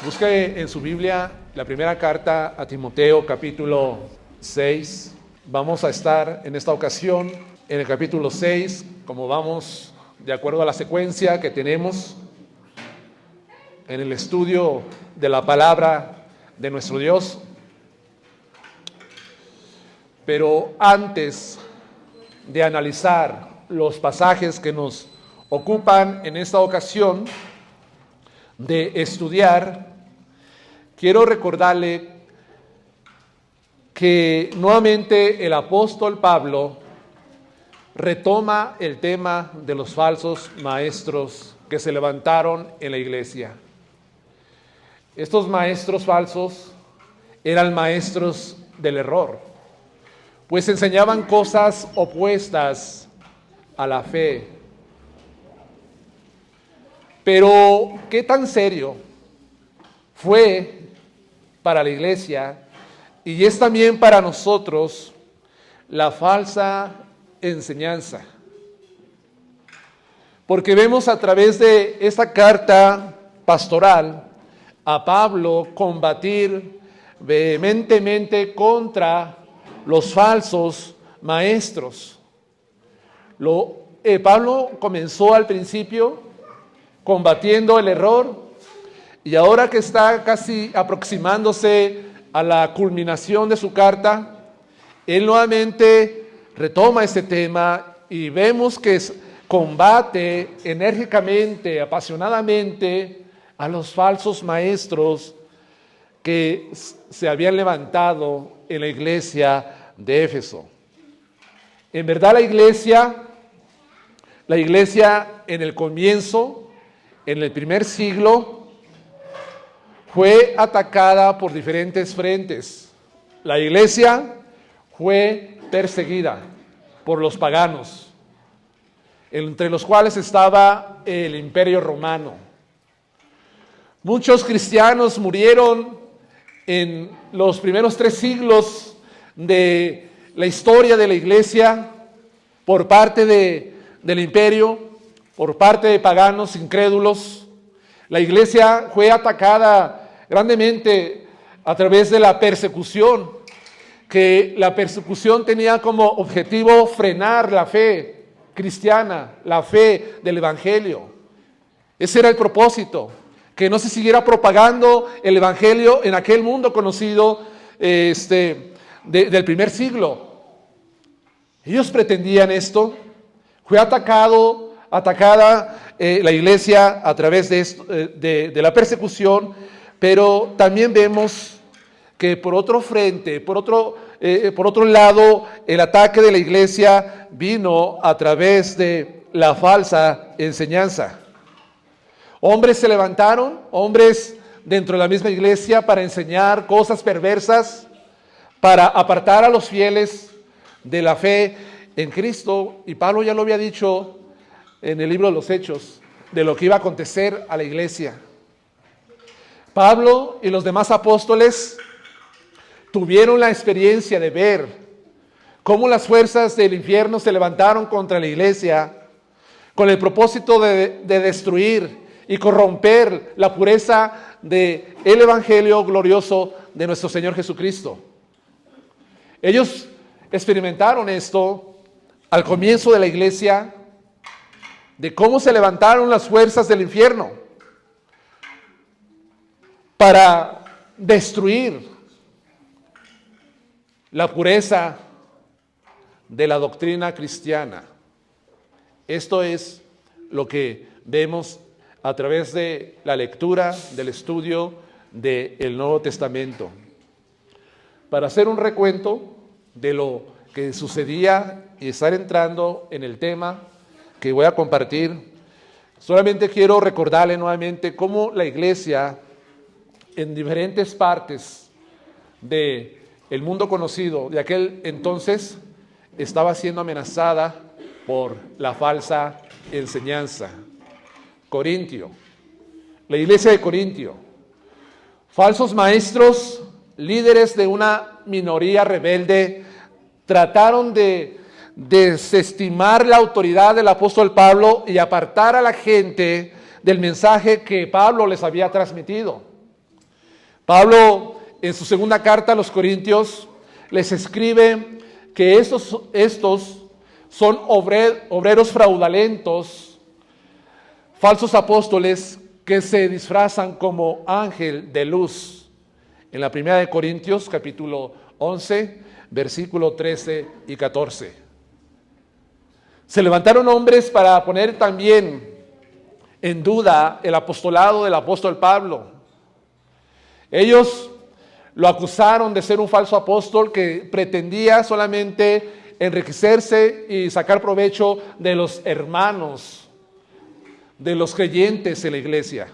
Busque en su Biblia la primera carta a Timoteo, capítulo 6. Vamos a estar en esta ocasión en el capítulo 6, como vamos de acuerdo a la secuencia que tenemos en el estudio de la palabra de nuestro Dios. Pero antes de analizar los pasajes que nos ocupan en esta ocasión de estudiar, quiero recordarle que nuevamente el apóstol Pablo retoma el tema de los falsos maestros que se levantaron en la iglesia. Estos maestros falsos eran maestros del error, pues enseñaban cosas opuestas a la fe. Pero, ¿qué tan serio fue para la iglesia y es también para nosotros la falsa enseñanza? Porque vemos a través de esta carta pastoral a Pablo combatir vehementemente contra los falsos maestros. Pablo comenzó al principio combatiendo el error, y ahora que está casi aproximándose a la culminación de su carta, él nuevamente retoma este tema y vemos que combate enérgicamente, apasionadamente a los falsos maestros que se habían levantado en la iglesia de Éfeso. En verdad la iglesia en el comienzo, en el primer siglo, fue atacada por diferentes frentes. La iglesia fue perseguida por los paganos, entre los cuales estaba el Imperio Romano. Muchos cristianos murieron en los primeros 3 siglos de la historia de la iglesia por parte del imperio, por parte de paganos incrédulos. La iglesia fue atacada grandemente a través de la persecución, que la persecución tenía como objetivo frenar la fe cristiana, la fe del evangelio. Ese era el propósito, que no se siguiera propagando el evangelio en aquel mundo conocido del primer siglo. Ellos pretendían esto. Fue atacada la iglesia a través de la persecución, pero también vemos que por otro frente, por otro lado, el ataque de la iglesia vino a través de la falsa enseñanza. Hombres se levantaron, hombres dentro de la misma iglesia, para enseñar cosas perversas, para apartar a los fieles de la fe en Cristo. Y Pablo ya lo había dicho en el libro de los Hechos, de lo que iba a acontecer a la iglesia. Pablo y los demás apóstoles tuvieron la experiencia de ver cómo las fuerzas del infierno se levantaron contra la iglesia con el propósito de destruir y corromper la pureza del evangelio glorioso de nuestro Señor Jesucristo. Ellos experimentaron esto al comienzo de la iglesia, de cómo se levantaron las fuerzas del infierno para destruir la pureza de la doctrina cristiana. Esto es lo que vemos a través de la lectura, del estudio del Nuevo Testamento. Para hacer un recuento de lo que sucedía y estar entrando en el tema que voy a compartir, solamente quiero recordarle nuevamente cómo la iglesia en diferentes partes del mundo conocido de aquel entonces estaba siendo amenazada por la falsa enseñanza. Corintio, la iglesia de Corintio, falsos maestros, líderes de una minoría rebelde, trataron de desestimar la autoridad del apóstol Pablo y apartar a la gente del mensaje que Pablo les había transmitido. Pablo, en su segunda carta a los Corintios, les escribe que estos son obreros fraudulentos, falsos apóstoles que se disfrazan como ángel de luz. En la primera de Corintios, capítulo 11, versículo 13 y 14. Se levantaron hombres para poner también en duda el apostolado del apóstol Pablo. Ellos lo acusaron de ser un falso apóstol que pretendía solamente enriquecerse y sacar provecho de los hermanos, de los creyentes en la iglesia.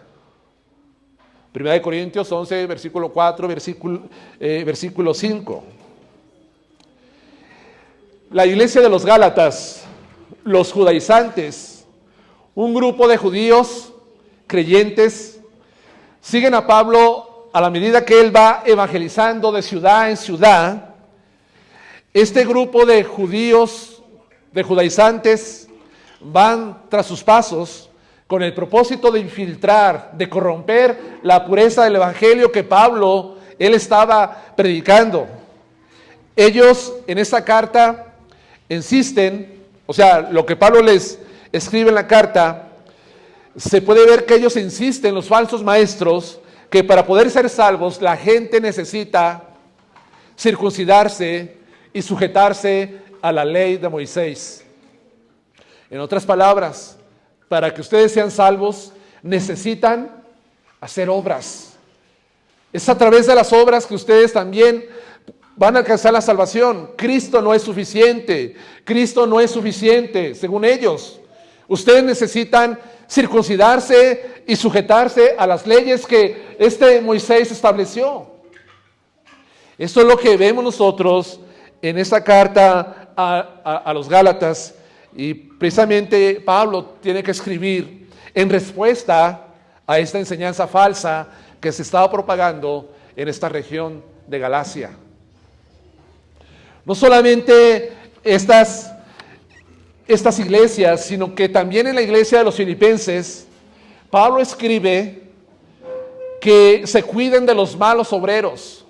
Primera de Corintios 11, versículo 4, versículo 5. La iglesia de los Gálatas, los judaizantes, un grupo de judíos creyentes, siguen a Pablo a la medida que él va evangelizando de ciudad en ciudad. Este grupo de judíos, de judaizantes, van tras sus pasos con el propósito de infiltrar, de corromper la pureza del evangelio que Pablo, él estaba predicando. Ellos en esta carta insisten, o sea, lo que Pablo les escribe en la carta, se puede ver que ellos insisten, los falsos maestros, que para poder ser salvos la gente necesita circuncidarse y sujetarse a la ley de Moisés. En otras palabras, para que ustedes sean salvos necesitan hacer obras. Es a través de las obras que ustedes también van a alcanzar la salvación. Cristo no es suficiente. Cristo no es suficiente, según ellos. Ustedes necesitan circuncidarse y sujetarse a las leyes que Moisés estableció. Esto es lo que vemos nosotros en esta carta a los Gálatas, y precisamente Pablo tiene que escribir en respuesta a esta enseñanza falsa que se estaba propagando en esta región de Galacia. No solamente estas iglesias, sino que también en la iglesia de los filipenses, Pablo escribe que se cuiden de los malos obreros,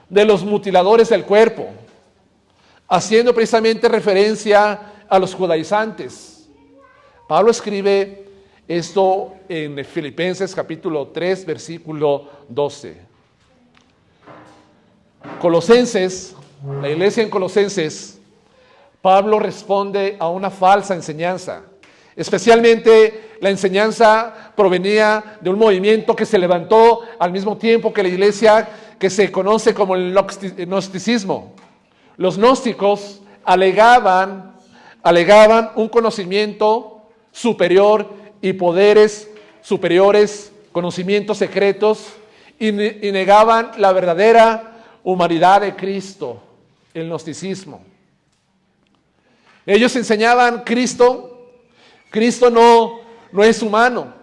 de los mutiladores del cuerpo, haciendo precisamente referencia a los judaizantes. Pablo escribe esto en Filipenses capítulo 3, versículo 12. Colosenses, la iglesia en Colosenses, Pablo responde a una falsa enseñanza. Especialmente la enseñanza provenía de un movimiento que se levantó al mismo tiempo que la iglesia, que se conoce como el gnosticismo. Los gnósticos alegaban un conocimiento superior y poderes superiores, conocimientos secretos, y negaban la verdadera humanidad de Cristo, el gnosticismo. Ellos enseñaban Cristo no es humano.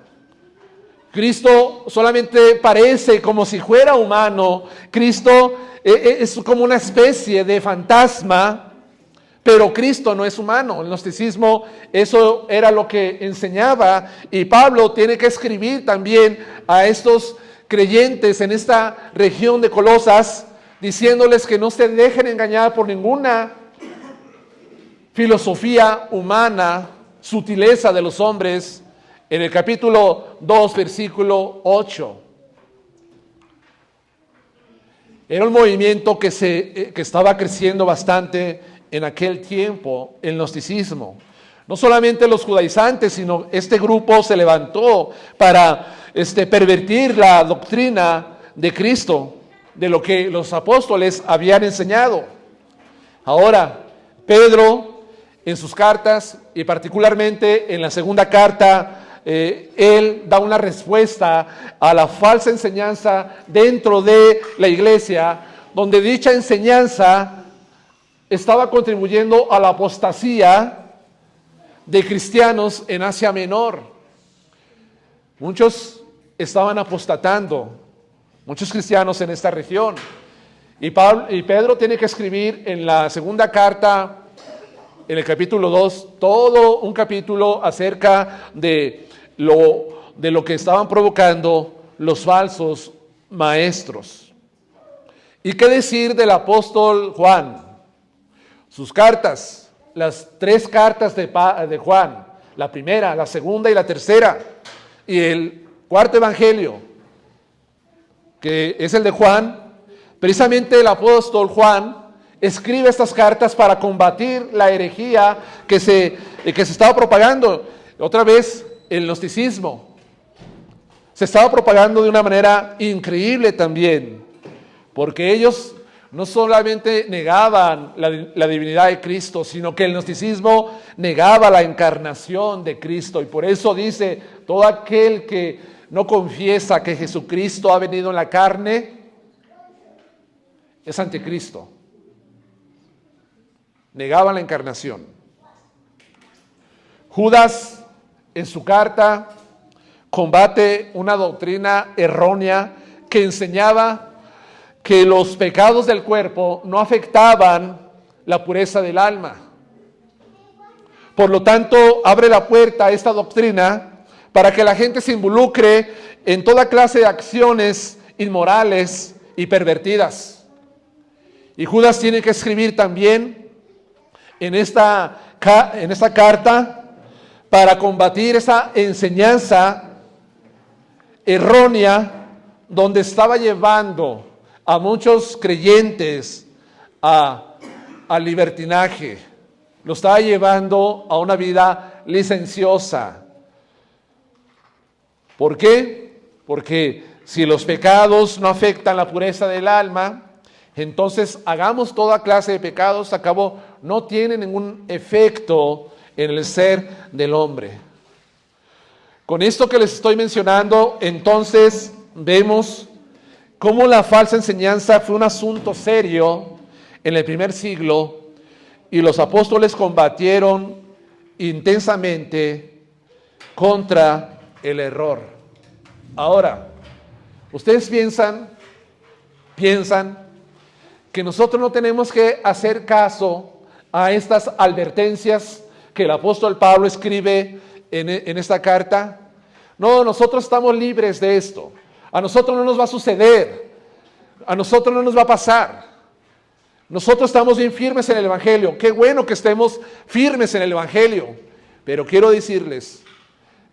Cristo solamente parece como si fuera humano. Cristo es como una especie de fantasma, pero Cristo no es humano. El gnosticismo, eso era lo que enseñaba, y Pablo tiene que escribir también a estos creyentes en esta región de Colosas, diciéndoles que no se dejen engañar por ninguna filosofía humana, sutileza de los hombres. En el capítulo 2, versículo 8. Era un movimiento que estaba creciendo bastante en aquel tiempo, el gnosticismo. No solamente los judaizantes, sino este grupo se levantó para pervertir la doctrina de Cristo, de lo que los apóstoles habían enseñado. Ahora, Pedro, en sus cartas, y particularmente en la segunda carta, él da una respuesta a la falsa enseñanza dentro de la iglesia, donde dicha enseñanza estaba contribuyendo a la apostasía de cristianos en Asia Menor. Muchos estaban apostatando, muchos cristianos en esta región. Y Pedro tiene que escribir en la segunda carta, en el capítulo 2, todo un capítulo acerca de lo que estaban provocando los falsos maestros. ¿Y qué decir del apóstol Juan? Sus cartas, las 3 cartas de Juan, la primera, la segunda y la tercera, y el 4º evangelio, que es el de Juan. Precisamente el apóstol Juan escribe estas cartas para combatir la herejía que se estaba propagando. Otra vez, el gnosticismo se estaba propagando de una manera increíble también, porque ellos no solamente negaban la divinidad de Cristo, sino que el gnosticismo negaba la encarnación de Cristo. Y por eso dice, todo aquel que no confiesa que Jesucristo ha venido en la carne, es anticristo. Negaban la encarnación. Judas, en su carta, combate una doctrina errónea que enseñaba que los pecados del cuerpo no afectaban la pureza del alma. Por lo tanto, abre la puerta a esta doctrina para que la gente se involucre en toda clase de acciones inmorales y pervertidas. Y Judas tiene que escribir también en esta carta para combatir esa enseñanza errónea donde estaba llevando a muchos creyentes al libertinaje. Lo estaba llevando a una vida licenciosa. ¿Por qué? Porque si los pecados no afectan la pureza del alma, entonces hagamos toda clase de pecados, a cabo no tiene ningún efecto en el ser del hombre. Con esto que les estoy mencionando, entonces vemos cómo la falsa enseñanza fue un asunto serio en el primer siglo y los apóstoles combatieron intensamente contra el error. Ahora, ustedes piensan que nosotros no tenemos que hacer caso a estas advertencias que el apóstol Pablo escribe en esta carta. No, nosotros estamos libres de esto. A nosotros no nos va a suceder. A nosotros no nos va a pasar. Nosotros estamos bien firmes en el Evangelio. Qué bueno que estemos firmes en el Evangelio. Pero quiero decirles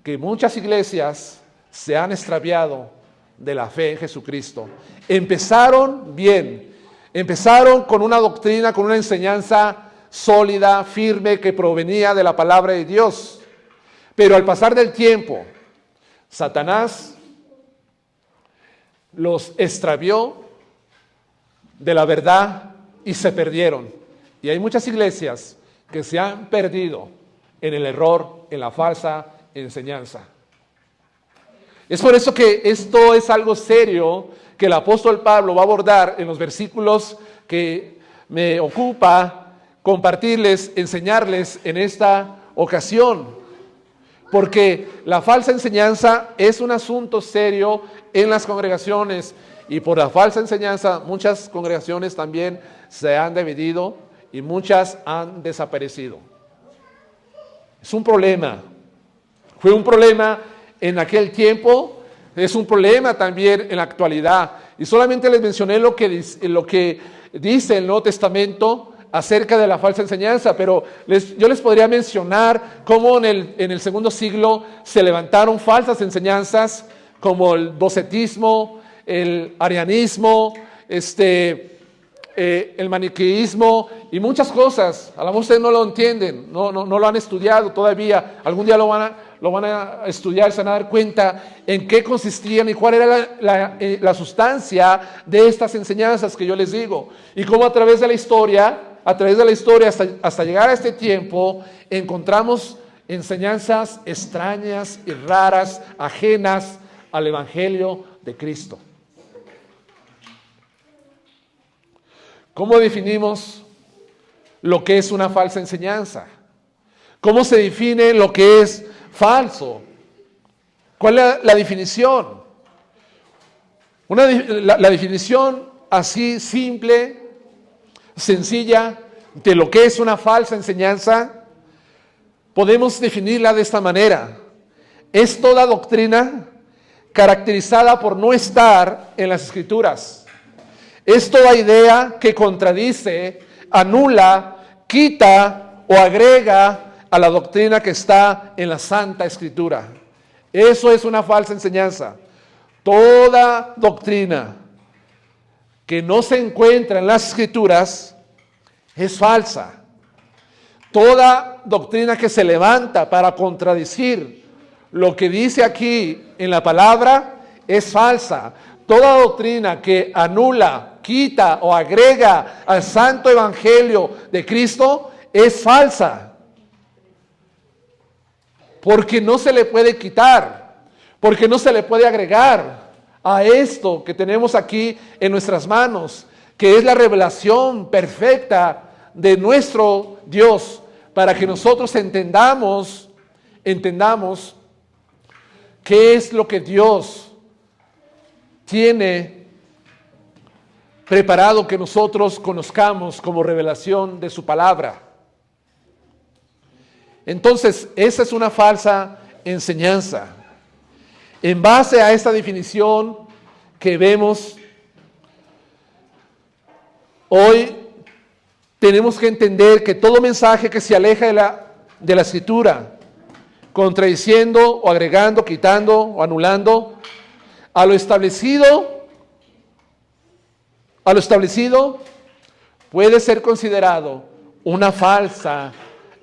que muchas iglesias se han extraviado de la fe en Jesucristo. Empezaron bien. Empezaron con una doctrina, con una enseñanza sólida, firme, que provenía de la palabra de Dios. Pero al pasar del tiempo, Satanás los extravió de la verdad y se perdieron. Y hay muchas iglesias que se han perdido en el error, en la falsa enseñanza. Es por eso que esto es algo serio que el apóstol Pablo va a abordar en los versículos que me ocupa compartirles, enseñarles en esta ocasión. Porque la falsa enseñanza es un asunto serio en las congregaciones, y por la falsa enseñanza muchas congregaciones también se han dividido y muchas han desaparecido. Es un problema. Fue un problema en aquel tiempo, es un problema también en la actualidad. Y solamente les mencioné lo que dice el Nuevo Testamento acerca de la falsa enseñanza, pero yo les podría mencionar cómo en el segundo siglo se levantaron falsas enseñanzas como el docetismo, el arianismo, el maniqueísmo y muchas cosas. A lo mejor ustedes no lo entienden, no lo han estudiado todavía. Algún día lo van a estudiar, se van a dar cuenta en qué consistían y cuál era la sustancia de estas enseñanzas que yo les digo. Y cómo a través de la historia hasta llegar a este tiempo, encontramos enseñanzas extrañas y raras, ajenas al Evangelio de Cristo. ¿Cómo definimos lo que es una falsa enseñanza? ¿Cómo se define lo que es falso? ¿Cuál es la definición? La definición así simple, sencilla, de lo que es una falsa enseñanza, podemos definirla de esta manera. Es toda doctrina caracterizada por no estar en las Escrituras. Es toda idea que contradice, anula, quita o agrega a la doctrina que está en la Santa Escritura. Eso es una falsa enseñanza. Toda doctrina que no se encuentra en las Escrituras es falsa. Toda doctrina que se levanta para contradecir lo que dice aquí en la palabra es falsa. Toda doctrina que anula, quita o agrega al santo evangelio de Cristo es falsa. Porque no se le puede quitar, porque no se le puede agregar a esto que tenemos aquí en nuestras manos, que es la revelación perfecta de nuestro Dios, para que nosotros entendamos qué es lo que Dios tiene preparado que nosotros conozcamos como revelación de su palabra. Entonces, esa es una falsa enseñanza. En base a esta definición que vemos hoy, tenemos que entender que todo mensaje que se aleja de la Escritura, contradiciendo o agregando, quitando o anulando a lo establecido, puede ser considerado una falsa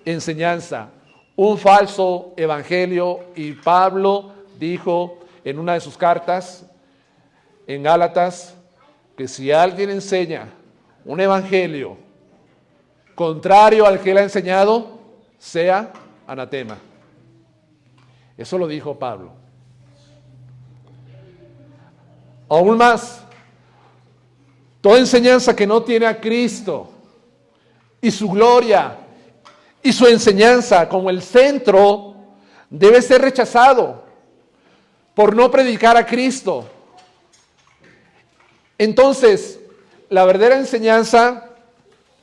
enseñanza, un falso evangelio. Y Pablo dijo en una de sus cartas en Gálatas que si alguien enseña un evangelio contrario al que él ha enseñado, sea anatema. Eso lo dijo Pablo. Aún más, toda enseñanza que no tiene a Cristo y su gloria y su enseñanza como el centro debe ser rechazado por no predicar a Cristo. Entonces, la verdadera enseñanza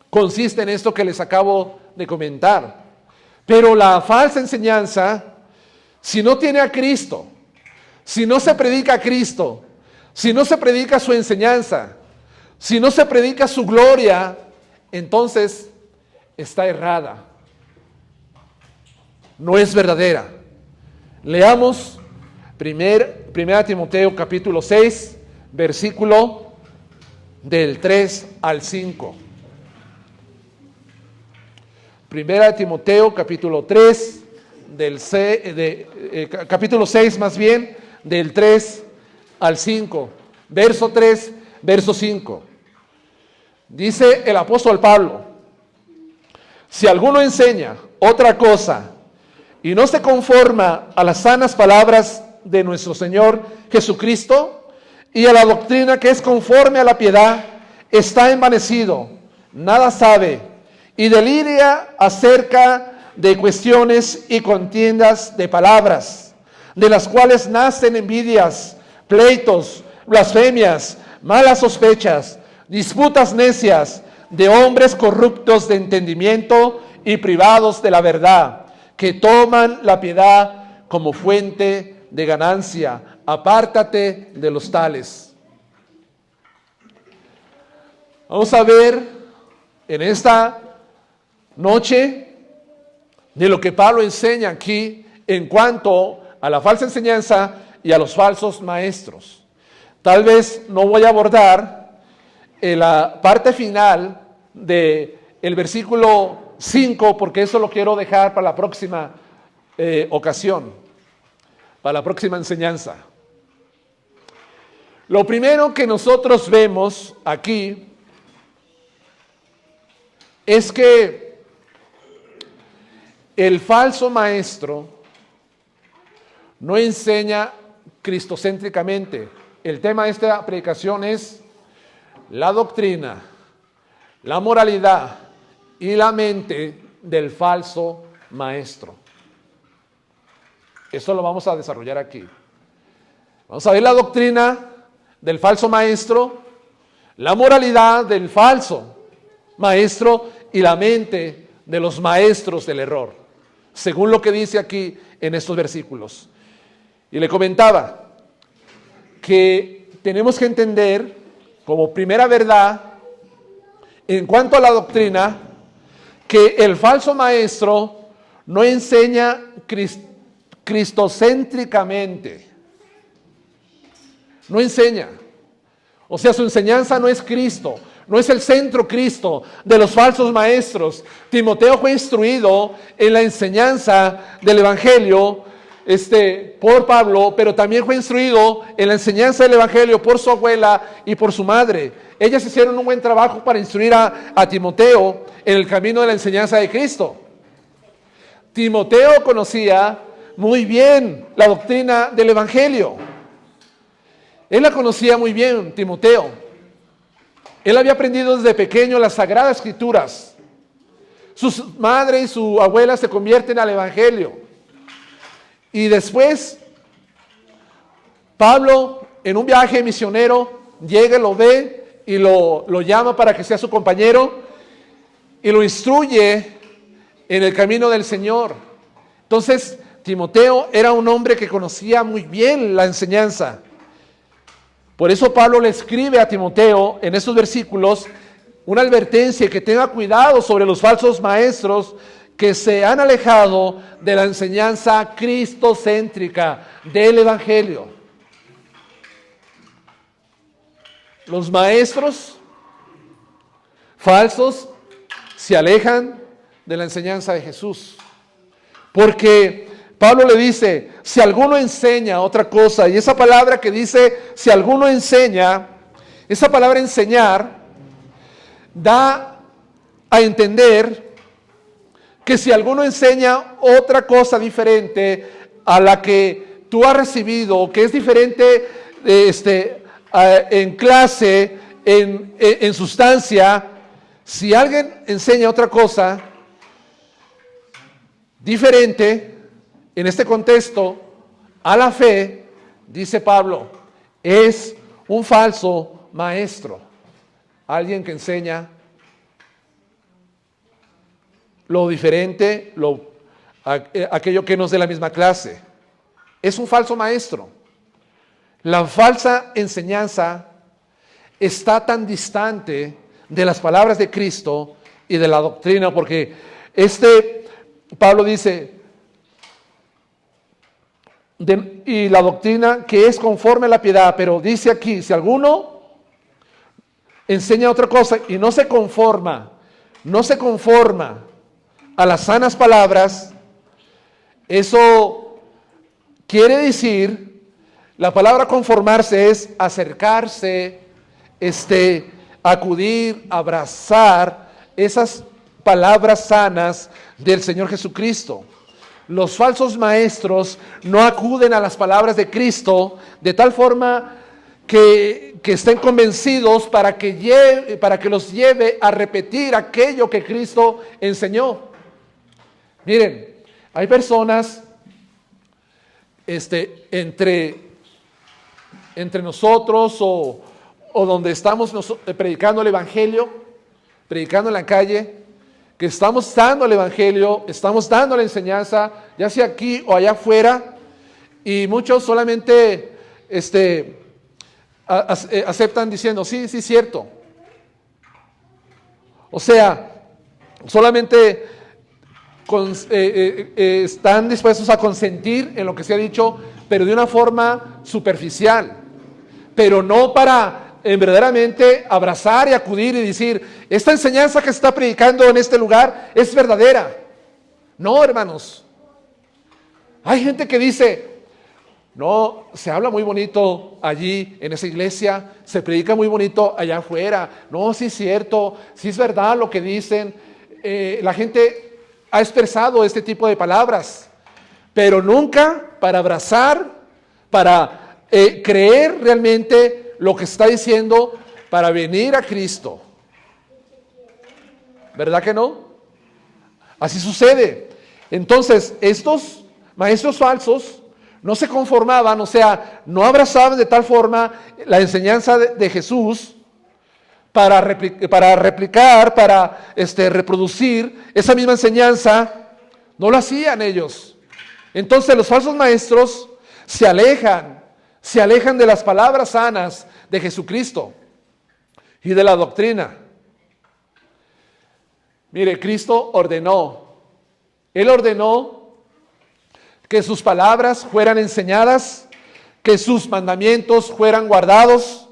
consiste en esto que les acabo de comentar. Pero la falsa enseñanza, si no tiene a Cristo, si no se predica a Cristo, si no se predica su enseñanza, si no se predica su gloria, entonces está errada. No es verdadera. Leamos 1 Timoteo capítulo 6, versículo del 3 al 5. 1 Timoteo capítulo 3, capítulo 6 más bien, del 3 al 5. Verso 3, verso 5. Dice el apóstol Pablo: si alguno enseña otra cosa y no se conforma a las sanas palabras de nuestro Señor Jesucristo y a la doctrina que es conforme a la piedad, está envanecido, nada sabe y deliria acerca de cuestiones y contiendas de palabras, de las cuales nacen envidias, pleitos, blasfemias, malas sospechas, disputas necias de hombres corruptos de entendimiento y privados de la verdad, que toman la piedad como fuente de ganancia. Apártate de los tales. Vamos a ver en esta noche de lo que Pablo enseña aquí en cuanto a la falsa enseñanza y a los falsos maestros. Tal vez no voy a abordar la parte final del versículo 5, porque eso lo quiero dejar para la próxima ocasión, para la próxima enseñanza. Lo primero que nosotros vemos aquí es que el falso maestro no enseña cristocéntricamente. El tema de esta predicación es la doctrina, la moralidad y la mente del falso maestro. Eso lo vamos a desarrollar aquí. Vamos a ver la doctrina del falso maestro, la moralidad del falso maestro y la mente de los maestros del error, según lo que dice aquí en estos versículos. Y le comentaba, que tenemos que entender como primera verdad en cuanto a la doctrina, que el falso maestro no enseña cristocéntricamente. No enseña. O sea, su enseñanza no es Cristo, no es el centro Cristo de los falsos maestros. Timoteo fue instruido en la enseñanza del Evangelio por Pablo, pero también fue instruido en la enseñanza del Evangelio por su abuela y por su madre. Ellas hicieron un buen trabajo para instruir a Timoteo en el camino de la enseñanza de Cristo. Timoteo conocía muy bien la doctrina del Evangelio. Él la conocía muy bien, Timoteo. Él había aprendido desde pequeño las Sagradas Escrituras. Su madre y su abuela se convierten al Evangelio. Y después, Pablo, en un viaje misionero, llega, lo ve y lo llama para que sea su compañero y lo instruye en el camino del Señor. Entonces, Timoteo era un hombre que conocía muy bien la enseñanza. Por eso Pablo le escribe a Timoteo en estos versículos una advertencia, que tenga cuidado sobre los falsos maestros que se han alejado de la enseñanza cristocéntrica del Evangelio. Los maestros falsos se alejan de la enseñanza de Jesús, porque Pablo le dice, si alguno enseña otra cosa, y esa palabra que dice, si alguno enseña, esa palabra enseñar, da a entender que si alguno enseña otra cosa diferente a la que tú has recibido, que es diferente en clase, en sustancia, si alguien enseña otra cosa diferente, en este contexto, a la fe, dice Pablo, es un falso maestro. Alguien que enseña lo diferente, aquello que no es de la misma clase. Es un falso maestro. La falsa enseñanza está tan distante de las palabras de Cristo y de la doctrina, porque Pablo dice, y la doctrina que es conforme a la piedad, pero dice aquí, si alguno enseña otra cosa y no se conforma a las sanas palabras, eso quiere decir, la palabra conformarse es acercarse, acudir, abrazar esas palabras sanas del Señor Jesucristo. Los falsos maestros no acuden a las palabras de Cristo de tal forma que estén convencidos para que los lleve a repetir aquello que Cristo enseñó. Miren, hay personas entre nosotros o donde estamos predicando el Evangelio, predicando en la calle, que estamos dando el Evangelio, estamos dando la enseñanza, ya sea aquí o allá afuera, y muchos solamente aceptan diciendo, sí, cierto. O sea, solamente están dispuestos a consentir en lo que se ha dicho, pero de una forma superficial, pero no para verdaderamente abrazar y acudir y decir, esta enseñanza que se está predicando en este lugar es verdadera. No, hermanos. Hay gente que dice, no, se habla muy bonito allí en esa iglesia, se predica muy bonito allá afuera. No, sí es cierto, sí es verdad lo que dicen. La gente ha expresado este tipo de palabras, pero nunca para abrazar, para creer realmente lo que está diciendo, para venir a Cristo. ¿Verdad que no? Así sucede. Entonces, estos maestros falsos no se conformaban, o sea, no abrazaban de tal forma la enseñanza de Jesús para replicar, para reproducir esa misma enseñanza. No lo hacían ellos. Entonces los falsos maestros se alejan Se alejan de las palabras sanas de Jesucristo y de la doctrina. Mire, Cristo ordenó. Él ordenó que sus palabras fueran enseñadas, que sus mandamientos fueran guardados,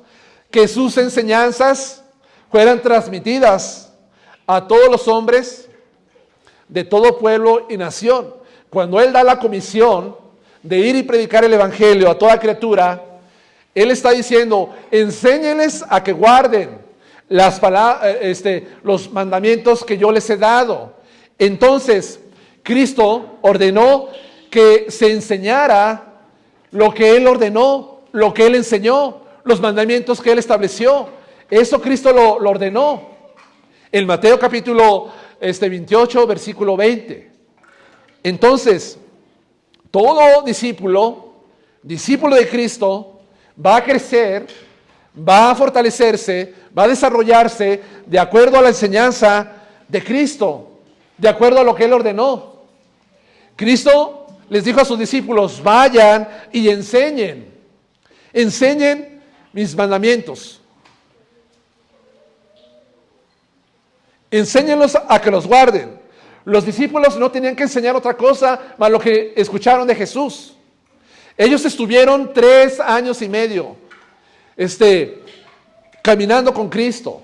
que sus enseñanzas fueran transmitidas a todos los hombres de todo pueblo y nación. Cuando Él da la comisión de ir y predicar el evangelio a toda criatura, Él está diciendo, enséñenles a que guarden los mandamientos que yo les he dado. Entonces, Cristo ordenó que se enseñara lo que Él ordenó, lo que Él enseñó, los mandamientos que Él estableció. Eso Cristo lo ordenó. En Mateo capítulo 28, versículo 20. Entonces, todo discípulo de Cristo, va a crecer, va a fortalecerse, va a desarrollarse de acuerdo a la enseñanza de Cristo, de acuerdo a lo que Él ordenó. Cristo les dijo a sus discípulos, vayan y enseñen mis mandamientos. Enséñenlos a que los guarden. Los discípulos no tenían que enseñar otra cosa más lo que escucharon de Jesús. Ellos estuvieron 3 años y medio caminando con Cristo,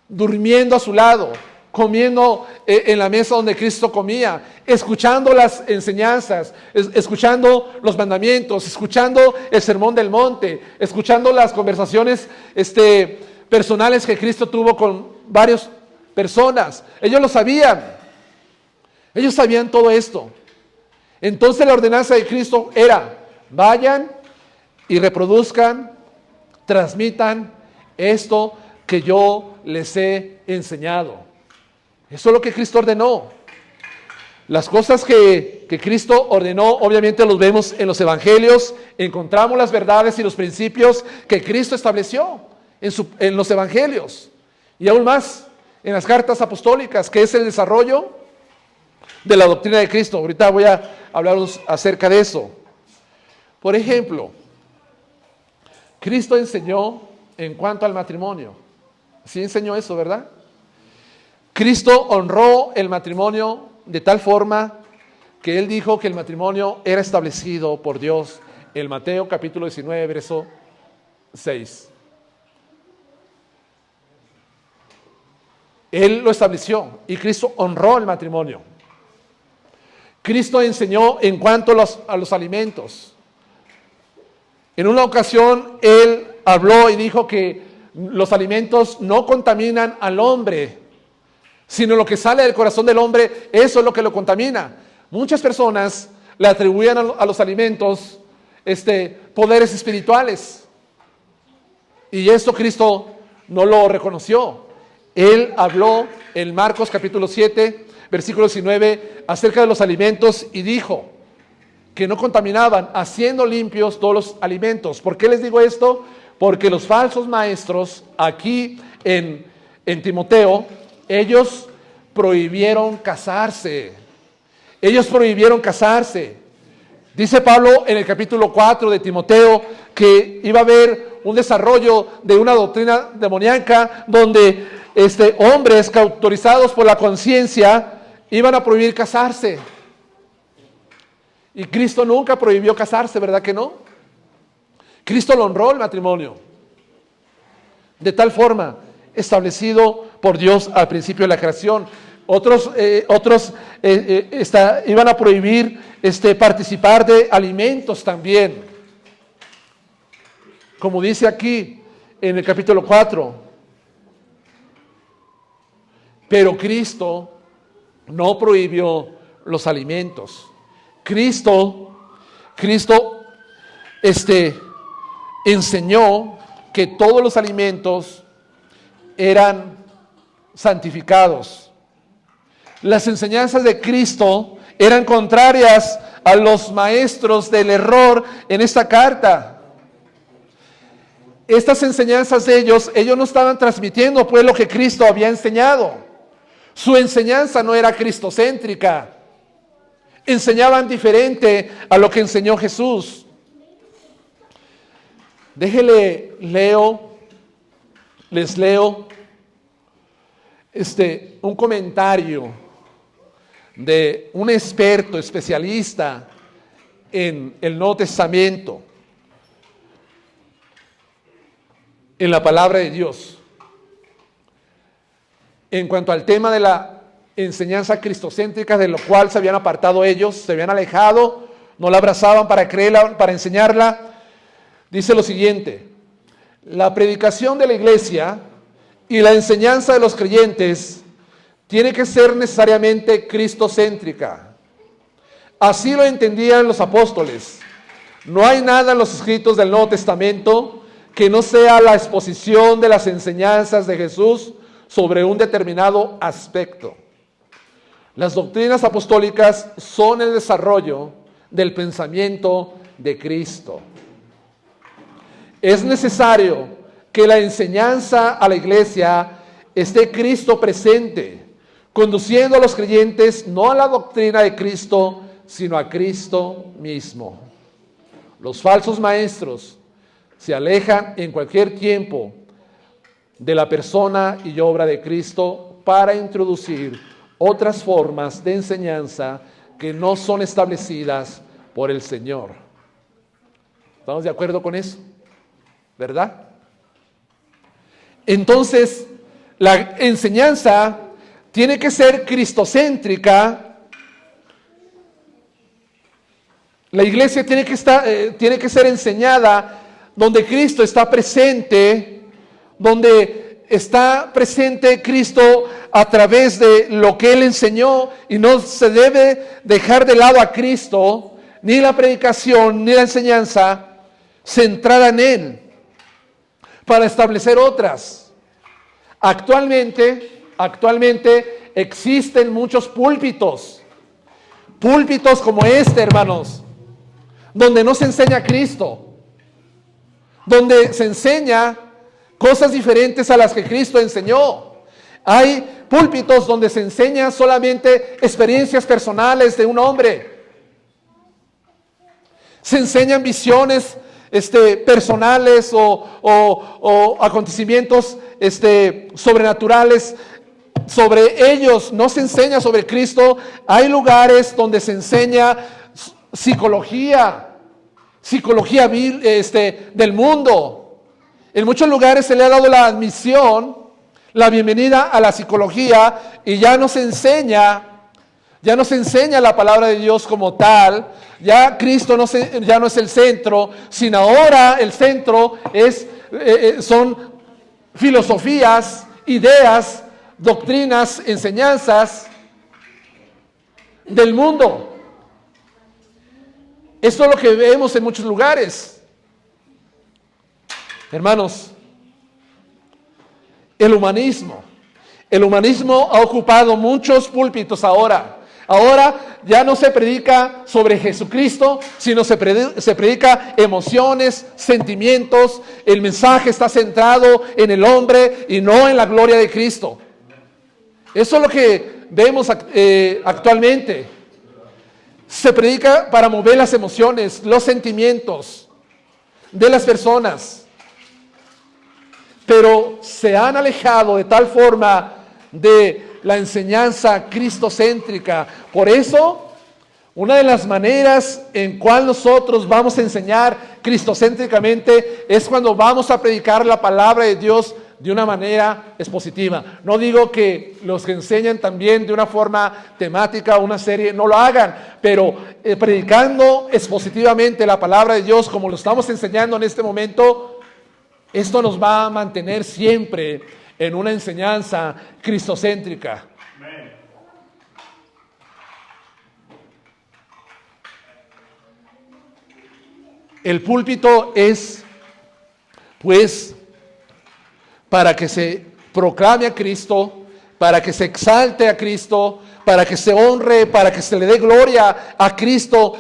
durmiendo a su lado, comiendo en la mesa donde Cristo comía, escuchando las enseñanzas, escuchando los mandamientos, escuchando el sermón del monte, escuchando las conversaciones personales que Cristo tuvo con varias personas. Ellos lo sabían. Ellos sabían todo esto. Entonces la ordenanza de Cristo era, vayan y reproduzcan, transmitan esto que yo les he enseñado. Eso es lo que Cristo ordenó. Las cosas que Cristo ordenó, obviamente los vemos en los evangelios. Encontramos las verdades y los principios que Cristo estableció en los evangelios. Y aún más, en las cartas apostólicas, que es el desarrollo de la doctrina de Cristo. Ahorita voy a hablaros acerca de eso. Por ejemplo, Cristo enseñó en cuanto al matrimonio. Sí enseñó eso, ¿verdad? Cristo honró el matrimonio de tal forma que Él dijo que el matrimonio era establecido por Dios. En Mateo capítulo 19, verso 6. Él lo estableció y Cristo honró el matrimonio. Cristo enseñó en cuanto a los alimentos. En una ocasión Él habló y dijo que los alimentos no contaminan al hombre, sino lo que sale del corazón del hombre, eso es lo que lo contamina. Muchas personas le atribuían a los alimentos poderes espirituales, y esto Cristo no lo reconoció. Él habló en Marcos capítulo 7, versículo 19, acerca de los alimentos y dijo que no contaminaban, haciendo limpios todos los alimentos. ¿Por qué les digo esto? Porque los falsos maestros aquí en Timoteo, ellos prohibieron casarse. Ellos prohibieron casarse. Dice Pablo en el capítulo 4 de Timoteo que iba a haber un desarrollo de una doctrina demoníaca donde hombres cauterizados por la conciencia iban a prohibir casarse. Y Cristo nunca prohibió casarse, ¿verdad que no? Cristo lo honró el matrimonio de tal forma establecido por Dios al principio de la creación. Otros iban a prohibir participar de alimentos también, como dice aquí en el capítulo 4. Pero Cristo no prohibió los alimentos. Cristo enseñó que todos los alimentos eran santificados. Las enseñanzas de Cristo eran contrarias a los maestros del error en esta carta. Estas enseñanzas de ellos no estaban transmitiendo pues lo que Cristo había enseñado. Su enseñanza no era cristocéntrica. Enseñaban diferente a lo que enseñó Jesús. Les leo un comentario de un experto, especialista en el Nuevo Testamento, en la palabra de Dios, en cuanto al tema de la enseñanza cristocéntrica, de lo cual se habían apartado ellos, se habían alejado, no la abrazaban para creerla, para enseñarla. Dice lo siguiente: la predicación de la iglesia y la enseñanza de los creyentes tiene que ser necesariamente cristocéntrica. Así lo entendían los apóstoles. No hay nada en los escritos del Nuevo Testamento que no sea la exposición de las enseñanzas de Jesús sobre un determinado aspecto. Las doctrinas apostólicas son el desarrollo del pensamiento de Cristo. Es necesario que la enseñanza a la iglesia esté Cristo presente, conduciendo a los creyentes no a la doctrina de Cristo, sino a Cristo mismo. Los falsos maestros se alejan en cualquier tiempo de la persona y obra de Cristo para introducir otras formas de enseñanza que no son establecidas por el Señor. ¿Estamos de acuerdo con eso? ¿Verdad? Entonces, la enseñanza tiene que ser cristocéntrica. La iglesia tiene que ser enseñada donde Cristo está presente, donde está presente Cristo a través de lo que Él enseñó, y no se debe dejar de lado a Cristo, ni la predicación, ni la enseñanza centrada en Él, para establecer otras. Actualmente existen muchos púlpitos como este, hermanos, donde no se enseña a Cristo, donde se enseña cosas diferentes a las que Cristo enseñó. Hay púlpitos donde se enseña solamente experiencias personales de un hombre. Se enseñan visiones personales o acontecimientos sobrenaturales. Sobre ellos no se enseña sobre Cristo. Hay lugares donde se enseña psicología del mundo. En muchos lugares se le ha dado la bienvenida a la psicología, y ya no se enseña la palabra de Dios como tal. Ya Cristo ya no es el centro, sino ahora el centro son filosofías, ideas, doctrinas, enseñanzas del mundo. Esto es lo que vemos en muchos lugares. Hermanos, el humanismo ha ocupado muchos púlpitos ahora. Ahora ya no se predica sobre Jesucristo, sino se predica emociones, sentimientos. El mensaje está centrado en el hombre y no en la gloria de Cristo. Eso es lo que vemos actualmente. Se predica para mover las emociones, los sentimientos de las personas, pero se han alejado de tal forma de la enseñanza cristocéntrica. Por eso, una de las maneras en cual nosotros vamos a enseñar cristocéntricamente es cuando vamos a predicar la palabra de Dios de una manera expositiva. No digo que los que enseñan también de una forma temática, una serie, no lo hagan, pero predicando expositivamente la palabra de Dios como lo estamos enseñando en este momento, esto nos va a mantener siempre en una enseñanza cristocéntrica. El púlpito es, pues, para que se proclame a Cristo, para que se exalte a Cristo, para que se honre, para que se le dé gloria a Cristo.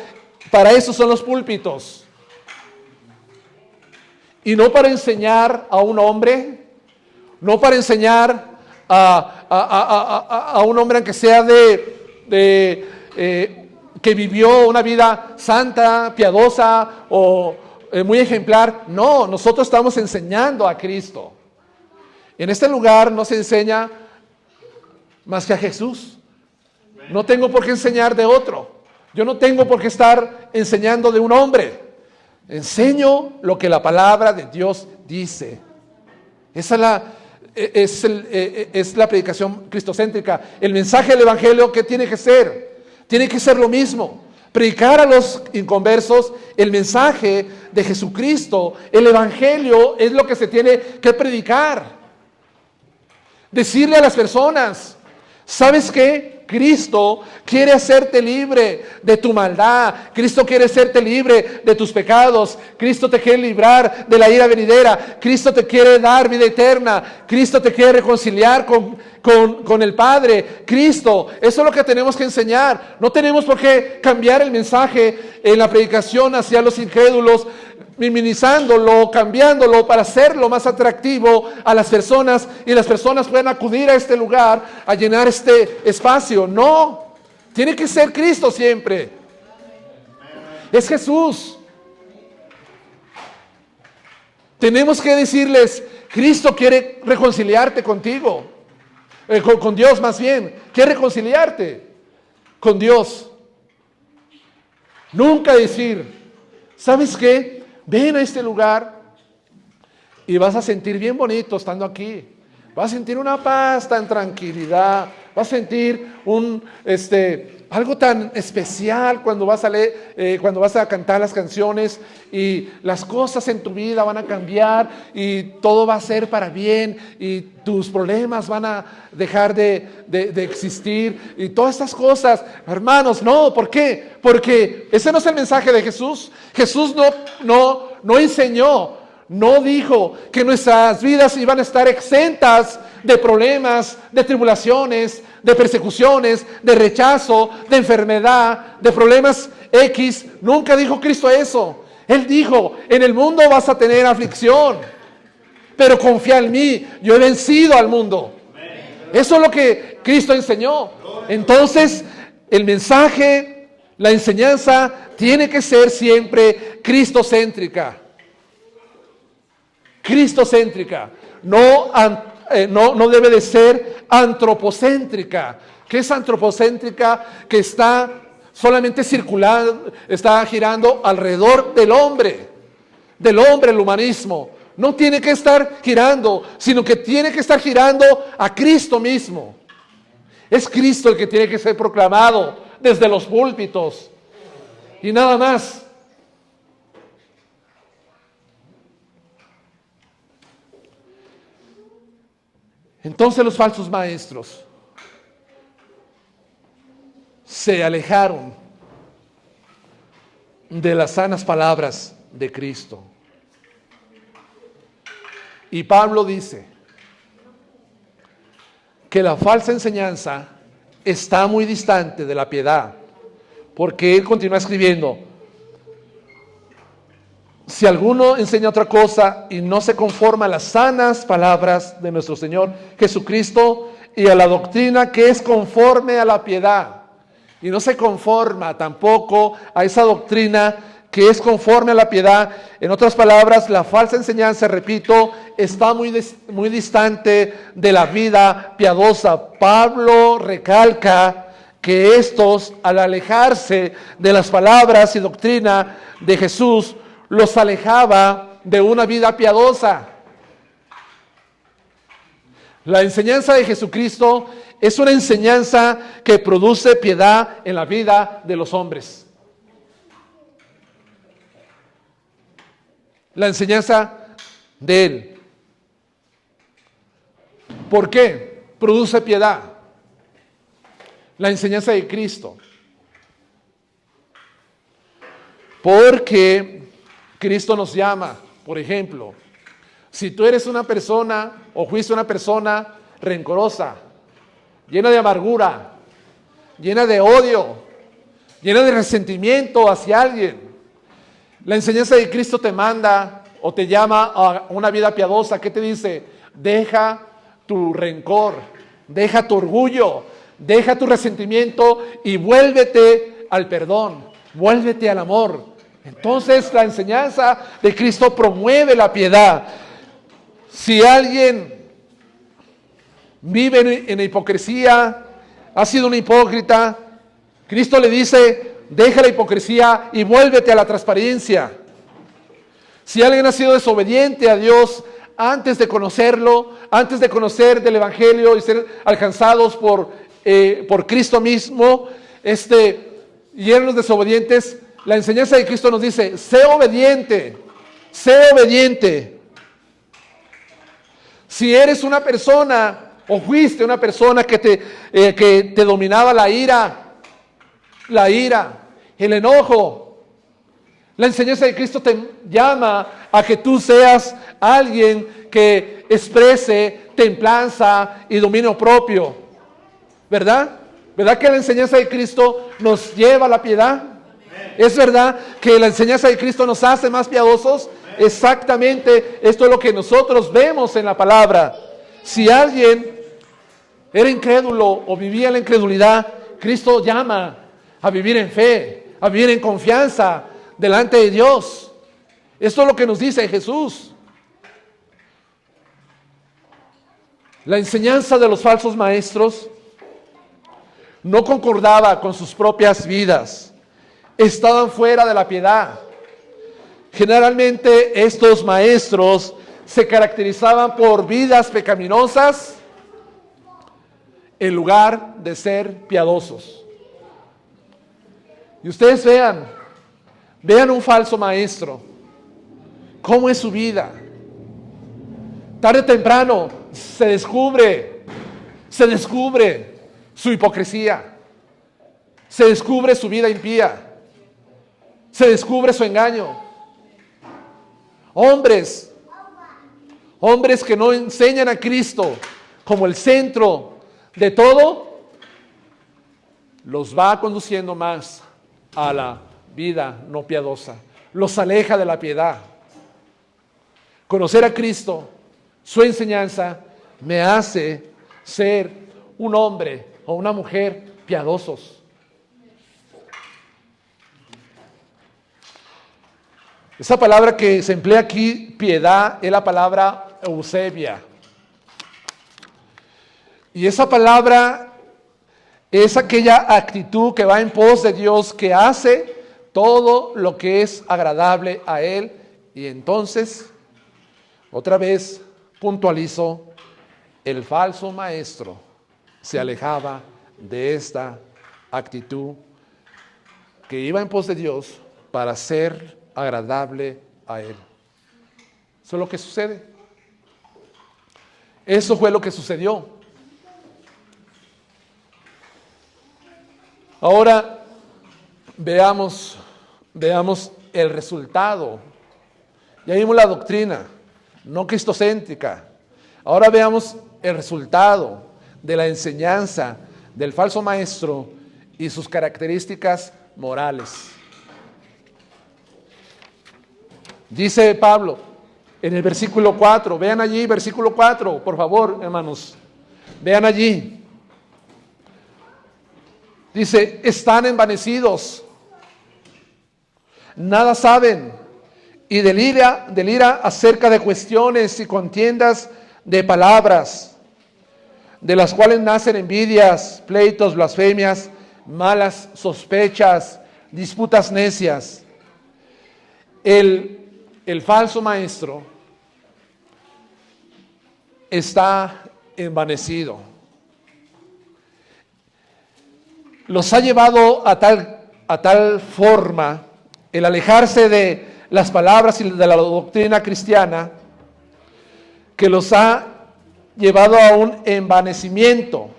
Para eso son los púlpitos. Y no para enseñar a un hombre, no para enseñar a un hombre aunque sea que vivió una vida santa, piadosa, o muy ejemplar. No, nosotros estamos enseñando a Cristo. En este lugar no se enseña más que a Jesús. No tengo por qué enseñar de otro. Yo no tengo por qué estar enseñando de un hombre. Enseño lo que la palabra de Dios dice. Esa es la predicación cristocéntrica. El mensaje del evangelio, ¿qué tiene que ser? Tiene que ser lo mismo. Predicar a los inconversos el mensaje de Jesucristo. El evangelio es lo que se tiene que predicar. Decirle a las personas, ¿sabes qué? Cristo quiere hacerte libre de tu maldad. Cristo quiere hacerte libre de tus pecados. Cristo te quiere librar de la ira venidera. Cristo te quiere dar vida eterna. Cristo te quiere reconciliar con el Padre. Cristo, eso es lo que tenemos que enseñar. No tenemos por qué cambiar el mensaje en la predicación hacia los incrédulos, minimizándolo, cambiándolo para hacerlo más atractivo a las personas, y las personas puedan acudir a este lugar a llenar este espacio. No, tiene que ser Cristo siempre. Es Jesús. Tenemos que decirles, Cristo quiere reconciliarte contigo, con Dios más bien, quiere reconciliarte con Dios. Nunca decir, ¿sabes qué? Ven a este lugar y vas a sentir bien bonito estando aquí. Vas a sentir una paz, tan tranquilidad. Vas a sentir algo tan especial cuando vas a leer, cuando vas a cantar las canciones, y las cosas en tu vida van a cambiar y todo va a ser para bien y tus problemas van a dejar de existir y todas estas cosas. Hermanos, no, ¿por qué? Porque ese no es el mensaje de Jesús. Jesús no enseñó, no dijo que nuestras vidas iban a estar exentas de problemas, de tribulaciones, de persecuciones, de rechazo, de enfermedad, de problemas X. Nunca dijo Cristo eso. Él dijo, en el mundo vas a tener aflicción, pero confía en mí, yo he vencido al mundo. Eso es lo que Cristo enseñó. Entonces, el mensaje, la enseñanza tiene que ser siempre cristocéntrica. Cristocéntrica. No debe de ser antropocéntrica. ¿Qué es antropocéntrica? Que está solamente circulando, está girando alrededor del hombre, el humanismo. No tiene que estar girando, sino que tiene que estar girando a Cristo mismo. Es Cristo el que tiene que ser proclamado desde los púlpitos y nada más. Entonces los falsos maestros se alejaron de las sanas palabras de Cristo. Y Pablo dice que la falsa enseñanza está muy distante de la piedad, porque él continúa escribiendo: si alguno enseña otra cosa y no se conforma a las sanas palabras de nuestro Señor Jesucristo y a la doctrina que es conforme a la piedad, y no se conforma tampoco a esa doctrina que es conforme a la piedad, en otras palabras, la falsa enseñanza, repito, está muy distante de la vida piadosa. Pablo recalca que estos, al alejarse de las palabras y doctrina de Jesús, los alejaba de una vida piadosa. La enseñanza de Jesucristo es una enseñanza que produce piedad en la vida de los hombres. La enseñanza de Él. ¿Por qué produce piedad? La enseñanza de Cristo. Porque Cristo nos llama, por ejemplo, si tú eres una persona o fuiste una persona rencorosa, llena de amargura, llena de odio, llena de resentimiento hacia alguien, la enseñanza de Cristo te manda o te llama a una vida piadosa. ¿Qué te dice? Deja tu rencor, deja tu orgullo, deja tu resentimiento y vuélvete al perdón, vuélvete al amor. Entonces la enseñanza de Cristo promueve la piedad. Si alguien vive en hipocresía, ha sido un hipócrita, Cristo le dice, deja la hipocresía y vuélvete a la transparencia. Si alguien ha sido desobediente a Dios antes de conocerlo, antes de conocer del Evangelio y ser alcanzados por Cristo mismo, y eran los desobedientes, la enseñanza de Cristo nos dice, sé obediente, sé obediente. Si eres una persona o fuiste una persona que te dominaba la ira, el enojo, la enseñanza de Cristo te llama a que tú seas alguien que exprese templanza y dominio propio, ¿verdad? ¿Verdad que la enseñanza de Cristo nos lleva a la piedad? ¿Es verdad que la enseñanza de Cristo nos hace más piadosos? Exactamente, esto es lo que nosotros vemos en la palabra. Si alguien era incrédulo o vivía en la incredulidad, Cristo llama a vivir en fe, a vivir en confianza delante de Dios. Esto es lo que nos dice Jesús. La enseñanza de los falsos maestros no concordaba con sus propias vidas. Estaban fuera de la piedad. Generalmente estos maestros se caracterizaban por vidas pecaminosas en lugar de ser piadosos. Y ustedes vean un falso maestro, cómo es su vida. Tarde o temprano se descubre su hipocresía, se descubre su vida impía, se descubre su engaño. Hombres que no enseñan a Cristo como el centro de todo, los va conduciendo más a la vida no piadosa, los aleja de la piedad. Conocer a Cristo, su enseñanza, me hace ser un hombre o una mujer piadosos. Esa palabra que se emplea aquí, piedad, es la palabra eusebia. Y esa palabra es aquella actitud que va en pos de Dios, que hace todo lo que es agradable a Él. Y entonces, otra vez puntualizo, el falso maestro se alejaba de esta actitud que iba en pos de Dios para ser agradable a Él. Eso es lo que sucede. Eso fue lo que sucedió. Ahora veamos el resultado. Ya vimos la doctrina, no cristocéntrica. Ahora veamos el resultado de la enseñanza del falso maestro y sus características morales. Dice Pablo en el versículo 4, vean allí, versículo 4, por favor, hermanos, vean allí. Dice, están envanecidos, nada saben, y delira acerca de cuestiones y contiendas de palabras, de las cuales nacen envidias, pleitos, blasfemias, malas sospechas, disputas necias. El falso maestro está envanecido. Los ha llevado a tal forma el alejarse de las palabras y de la doctrina cristiana, que los ha llevado a un envanecimiento.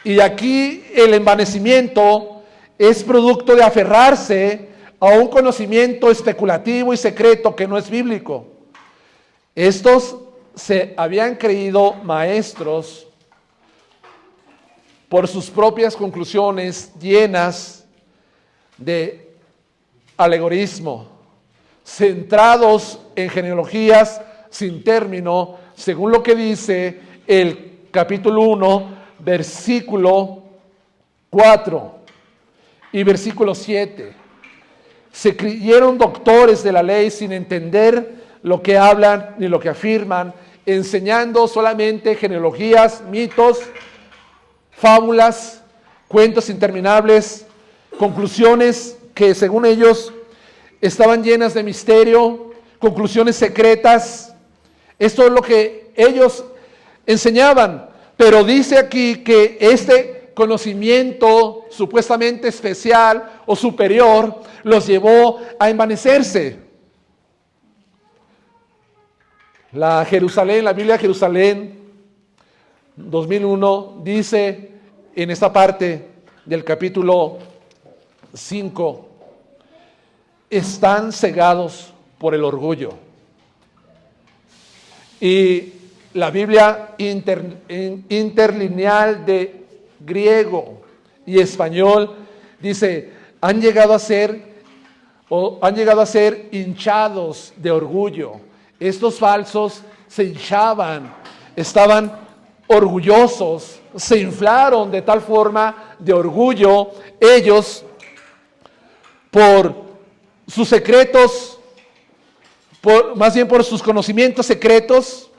Y aquí el envanecimiento es producto de aferrarse a un conocimiento especulativo y secreto que no es bíblico. Estos se habían creído maestros por sus propias conclusiones llenas de alegorismo, centrados en genealogías sin término, según lo que dice el capítulo 1, versículo 4 y versículo 7. se creyeron doctores de la ley sin entender lo que hablan ni lo que afirman, enseñando solamente genealogías, mitos, fábulas, cuentos interminables, conclusiones que según ellos estaban llenas de misterio, conclusiones secretas. Esto es lo que ellos enseñaban, pero dice aquí que este conocimiento supuestamente especial o superior los llevó a envanecerse. La Biblia Jerusalén 2001 dice en esta parte del capítulo 5, están cegados por el orgullo. Y la Biblia interlineal de griego y español dice, han llegado a ser hinchados de orgullo. Estos falsos se hinchaban, estaban orgullosos, se inflaron de tal forma de orgullo ellos por sus secretos, más bien por sus conocimientos secretos,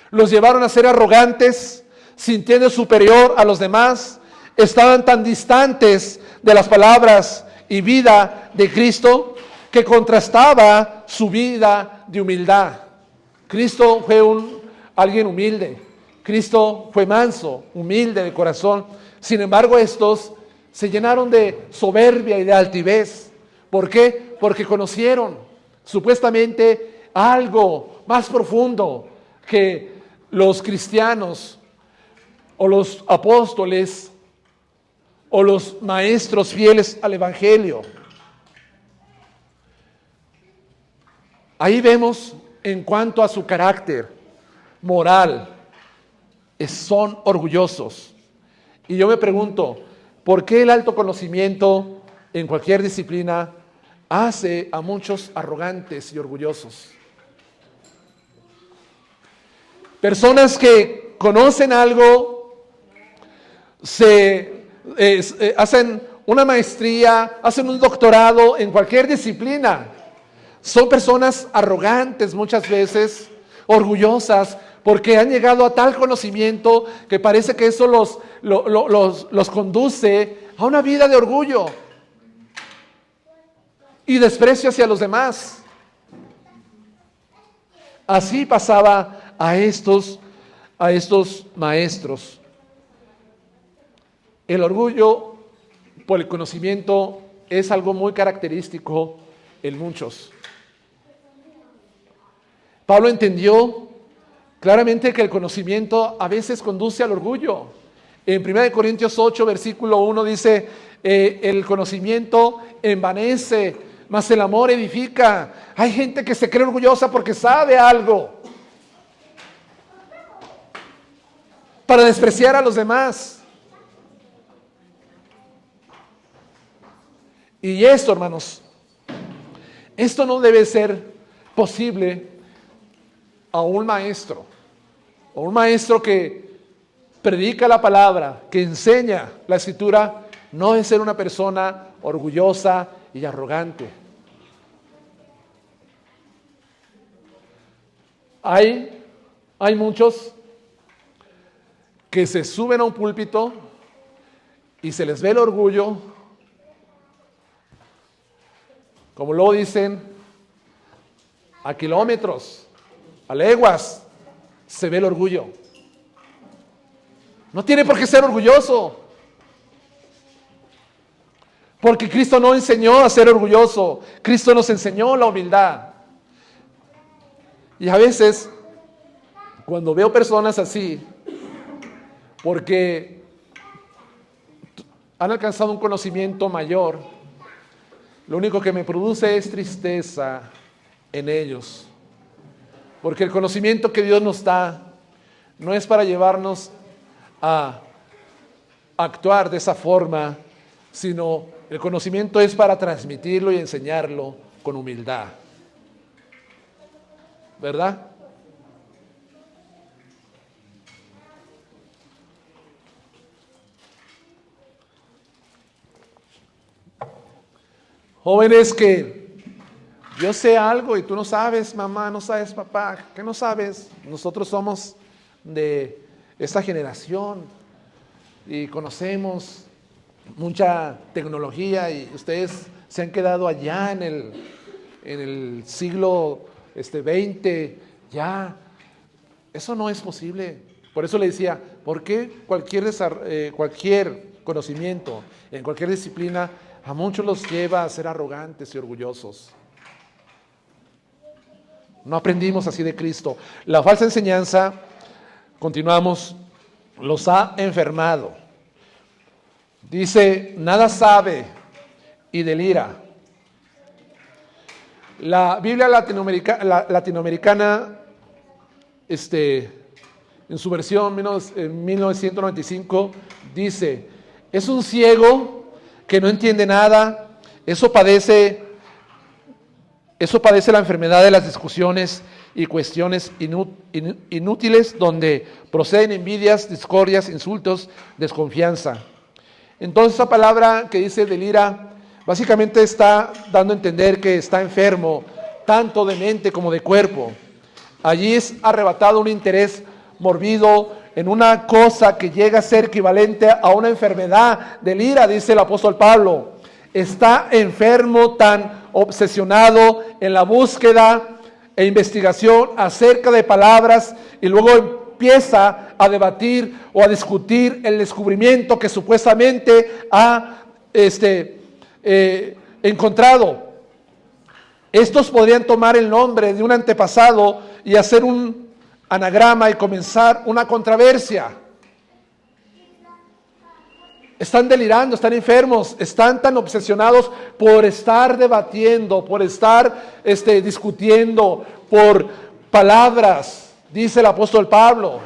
los llevaron a ser arrogantes, sintiendo superior a los demás, estaban tan distantes de las palabras y vida de Cristo que contrastaba su vida de humildad. Cristo fue alguien humilde, Cristo fue manso, humilde de corazón. Sin embargo, estos se llenaron de soberbia y de altivez. ¿Por qué? Porque conocieron supuestamente algo más profundo que los cristianos o los apóstoles o los maestros fieles al Evangelio. Ahí vemos en cuanto a su carácter moral, son orgullosos. Y yo me pregunto, ¿por qué el alto conocimiento en cualquier disciplina hace a muchos arrogantes y orgullosos? Personas que conocen algo, hacen una maestría, hacen un doctorado en cualquier disciplina. Son personas arrogantes muchas veces, orgullosas, porque han llegado a tal conocimiento que parece que eso los conduce a una vida de orgullo y desprecio hacia los demás. Así pasaba a estos maestros. El orgullo por el conocimiento es algo muy característico en muchos. Pablo entendió claramente que el conocimiento a veces conduce al orgullo. En 1 Corintios 8, versículo 1 dice, el conocimiento envanece, mas el amor edifica. Hay gente que se cree orgullosa porque sabe algo, para despreciar a los demás. Y esto, hermanos, esto no debe ser posible a un maestro, o un maestro que predica la palabra, que enseña la escritura, no es ser una persona orgullosa y arrogante. Hay muchos que se suben a un púlpito y se les ve el orgullo, como luego dicen, a kilómetros, a leguas, se ve el orgullo. No tiene por qué ser orgulloso, porque Cristo no enseñó a ser orgulloso. Cristo nos enseñó la humildad. Y a veces, cuando veo personas así, porque han alcanzado un conocimiento mayor, lo único que me produce es tristeza en ellos. Porque el conocimiento que Dios nos da no es para llevarnos a actuar de esa forma, sino el conocimiento es para transmitirlo y enseñarlo con humildad. ¿Verdad? Jóvenes que yo sé algo y tú no sabes, mamá, no sabes, papá, ¿qué no sabes? Nosotros somos de esta generación y conocemos mucha tecnología y ustedes se han quedado allá en el siglo XX, ya, eso no es posible. Por eso le decía, ¿por qué cualquier conocimiento en cualquier disciplina a muchos los lleva a ser arrogantes y orgullosos? No aprendimos así de Cristo. La falsa enseñanza, continuamos, los ha enfermado. Dice, nada sabe y delira. La Biblia latinoamericana, en su versión en 1995, dice, es un ciego que no entiende nada, eso padece la enfermedad de las discusiones y cuestiones inútiles donde proceden envidias, discordias, insultos, desconfianza. Entonces esa palabra que dice delira, básicamente está dando a entender que está enfermo, tanto de mente como de cuerpo. Allí es arrebatado un interés morbido en una cosa que llega a ser equivalente a una enfermedad del ira, dice el apóstol Pablo. Está enfermo, tan obsesionado en la búsqueda e investigación acerca de palabras y luego empieza a debatir o a discutir el descubrimiento que supuestamente ha encontrado. Estos podrían tomar el nombre de un antepasado y hacer un anagrama y comenzar una controversia. Están delirando, están enfermos, están tan obsesionados por estar debatiendo, por estar discutiendo por palabras, dice el apóstol Pablo.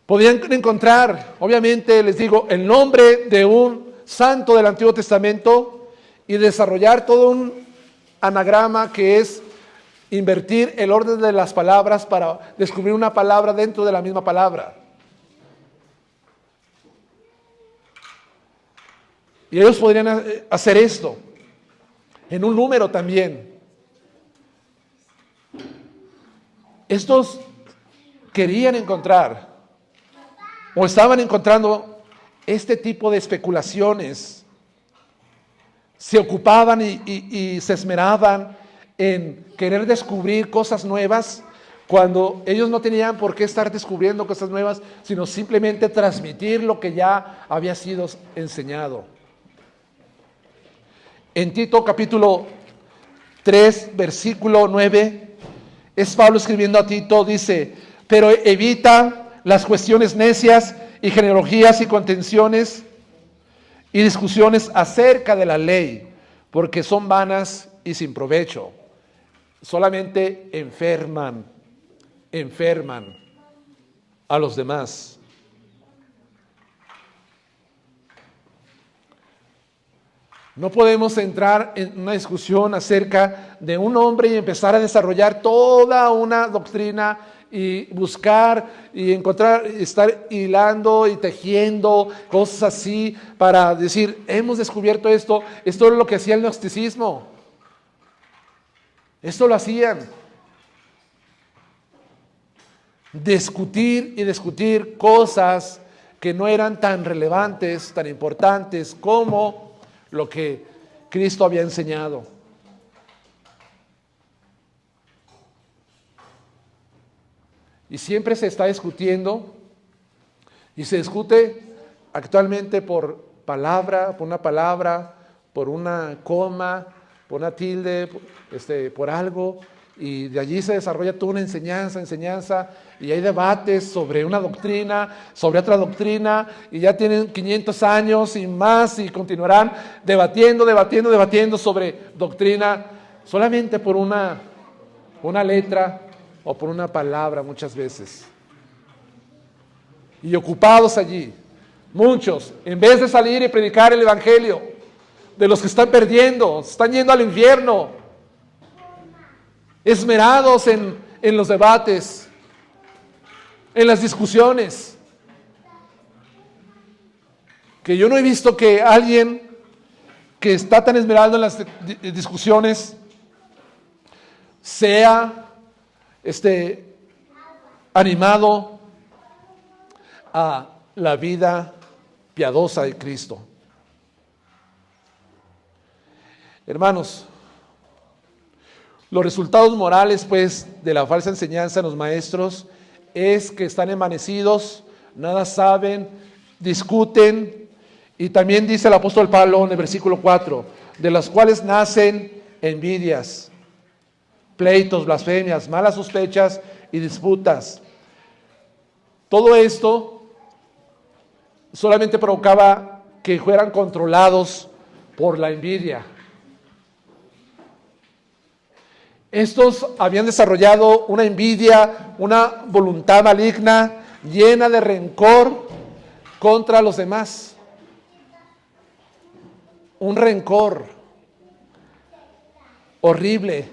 Podrían encontrar, obviamente les digo, el nombre de un santo del Antiguo Testamento y desarrollar todo un anagrama que es invertir el orden de las palabras para descubrir una palabra dentro de la misma palabra. Y ellos podrían hacer esto en un número también. Estos querían encontrar o estaban encontrando este tipo de especulaciones. Se ocupaban y se esmeraban en querer descubrir cosas nuevas cuando ellos no tenían por qué estar descubriendo cosas nuevas, sino simplemente transmitir lo que ya había sido enseñado. En Tito capítulo 3, versículo 9, es Pablo escribiendo a Tito, dice, pero evita las cuestiones necias y genealogías y contenciones y discusiones acerca de la ley, porque son vanas y sin provecho. Solamente enferman a los demás. No podemos entrar en una discusión acerca de un hombre y empezar a desarrollar toda una doctrina y buscar y encontrar, estar hilando y tejiendo cosas así para decir, hemos descubierto esto. Esto es lo que hacía el gnosticismo. Esto lo hacían. Discutir y discutir cosas que no eran tan relevantes, tan importantes como lo que Cristo había enseñado. Y siempre se está discutiendo y se discute actualmente por palabra, por una palabra, por una coma, por una tilde, por algo, y de allí se desarrolla toda una enseñanza, y hay debates sobre una doctrina, sobre otra doctrina, y ya tienen 500 años y más, y continuarán debatiendo sobre doctrina, solamente por una letra o por una palabra muchas veces. Y ocupados allí, muchos, en vez de salir y predicar el evangelio, de los que están perdiendo, están yendo al infierno, esmerados en los debates, en las discusiones, que yo no he visto que alguien que está tan esmerado en las discusiones, sea animado a la vida piadosa de Cristo. Hermanos, los resultados morales, pues, de la falsa enseñanza en los maestros es que están envanecidos, nada saben, discuten, y también dice el apóstol Pablo en el versículo 4, de las cuales nacen envidias, pleitos, blasfemias, malas sospechas y disputas. Todo esto solamente provocaba que fueran controlados por la envidia. Estos habían desarrollado una envidia, una voluntad maligna, llena de rencor contra los demás. Un rencor horrible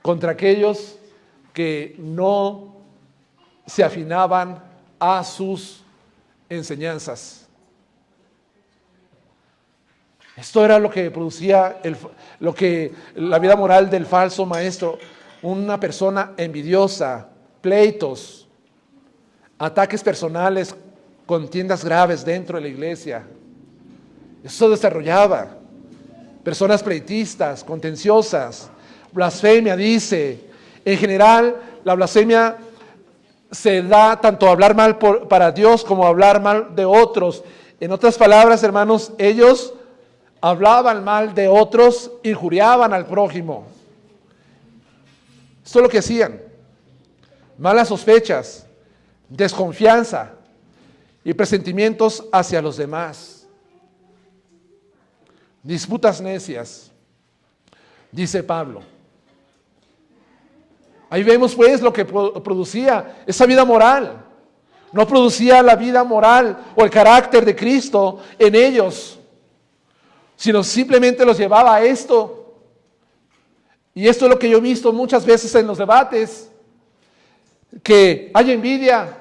contra aquellos que no se afinaban a sus enseñanzas. Esto era lo que producía la vida moral del falso maestro, una persona envidiosa, pleitos, ataques personales, contiendas graves dentro de la iglesia. Eso desarrollaba personas pleitistas, contenciosas, blasfemia, dice. En general, la blasfemia se da tanto a hablar mal para Dios como a hablar mal de otros. En otras palabras, hermanos, ellos hablaban mal de otros, injuriaban al prójimo. Esto es lo que hacían. Malas sospechas, desconfianza y presentimientos hacia los demás. Disputas necias, dice Pablo. Ahí vemos pues lo que producía esa vida moral. No producía la vida moral o el carácter de Cristo en ellos, sino simplemente los llevaba a esto. Y esto es lo que yo he visto muchas veces en los debates, que hay envidia,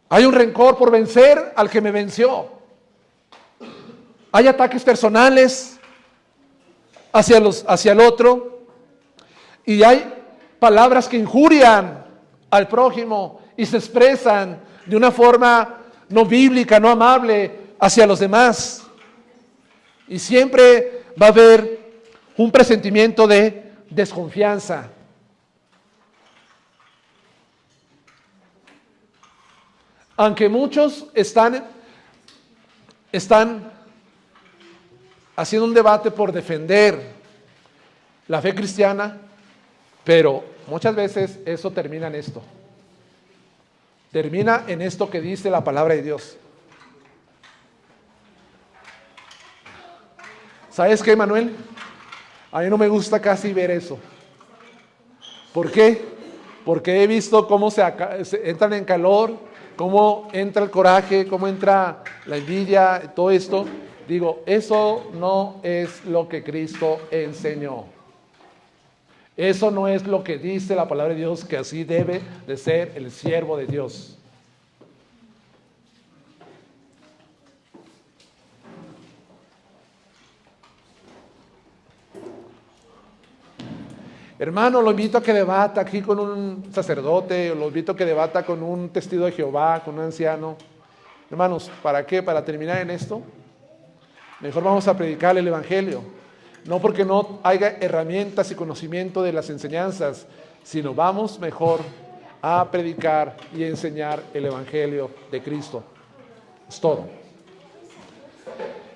hay un rencor por vencer al que me venció, hay ataques personales hacia el otro, y hay palabras que injurian al prójimo y se expresan de una forma no bíblica, no amable hacia los demás. Y siempre va a haber un presentimiento de desconfianza. Aunque muchos están haciendo un debate por defender la fe cristiana, pero muchas veces eso termina en esto. Termina en esto que dice la palabra de Dios. ¿Sabes qué, Manuel? A mí no me gusta casi ver eso. ¿Por qué? Porque he visto cómo se entran en calor, cómo entra el coraje, cómo entra la envidia, todo esto. Digo, eso no es lo que Cristo enseñó. Eso no es lo que dice la palabra de Dios, que así debe de ser el siervo de Dios. Hermano, lo invito a que debata aquí con un sacerdote, lo invito a que debata con un testigo de Jehová, con un anciano. Hermanos, ¿para qué? Para terminar en esto, mejor vamos a predicar el evangelio. No porque no haya herramientas y conocimiento de las enseñanzas, sino vamos mejor a predicar y enseñar el evangelio de Cristo. Es todo.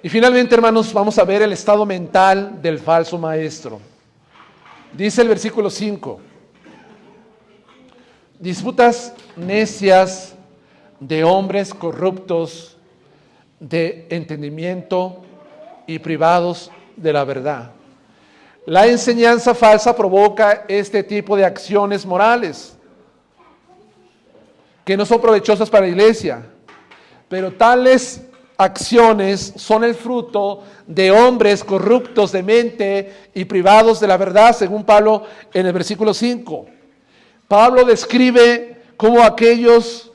Y finalmente, hermanos, vamos a ver el estado mental del falso maestro. Dice el versículo 5, disputas necias de hombres corruptos de entendimiento y privados de la verdad. La enseñanza falsa provoca este tipo de acciones morales que no son provechosas para la iglesia, pero tales acciones son el fruto de hombres corruptos de mente y privados de la verdad, según Pablo en el versículo 5. Pablo describe cómo aquellos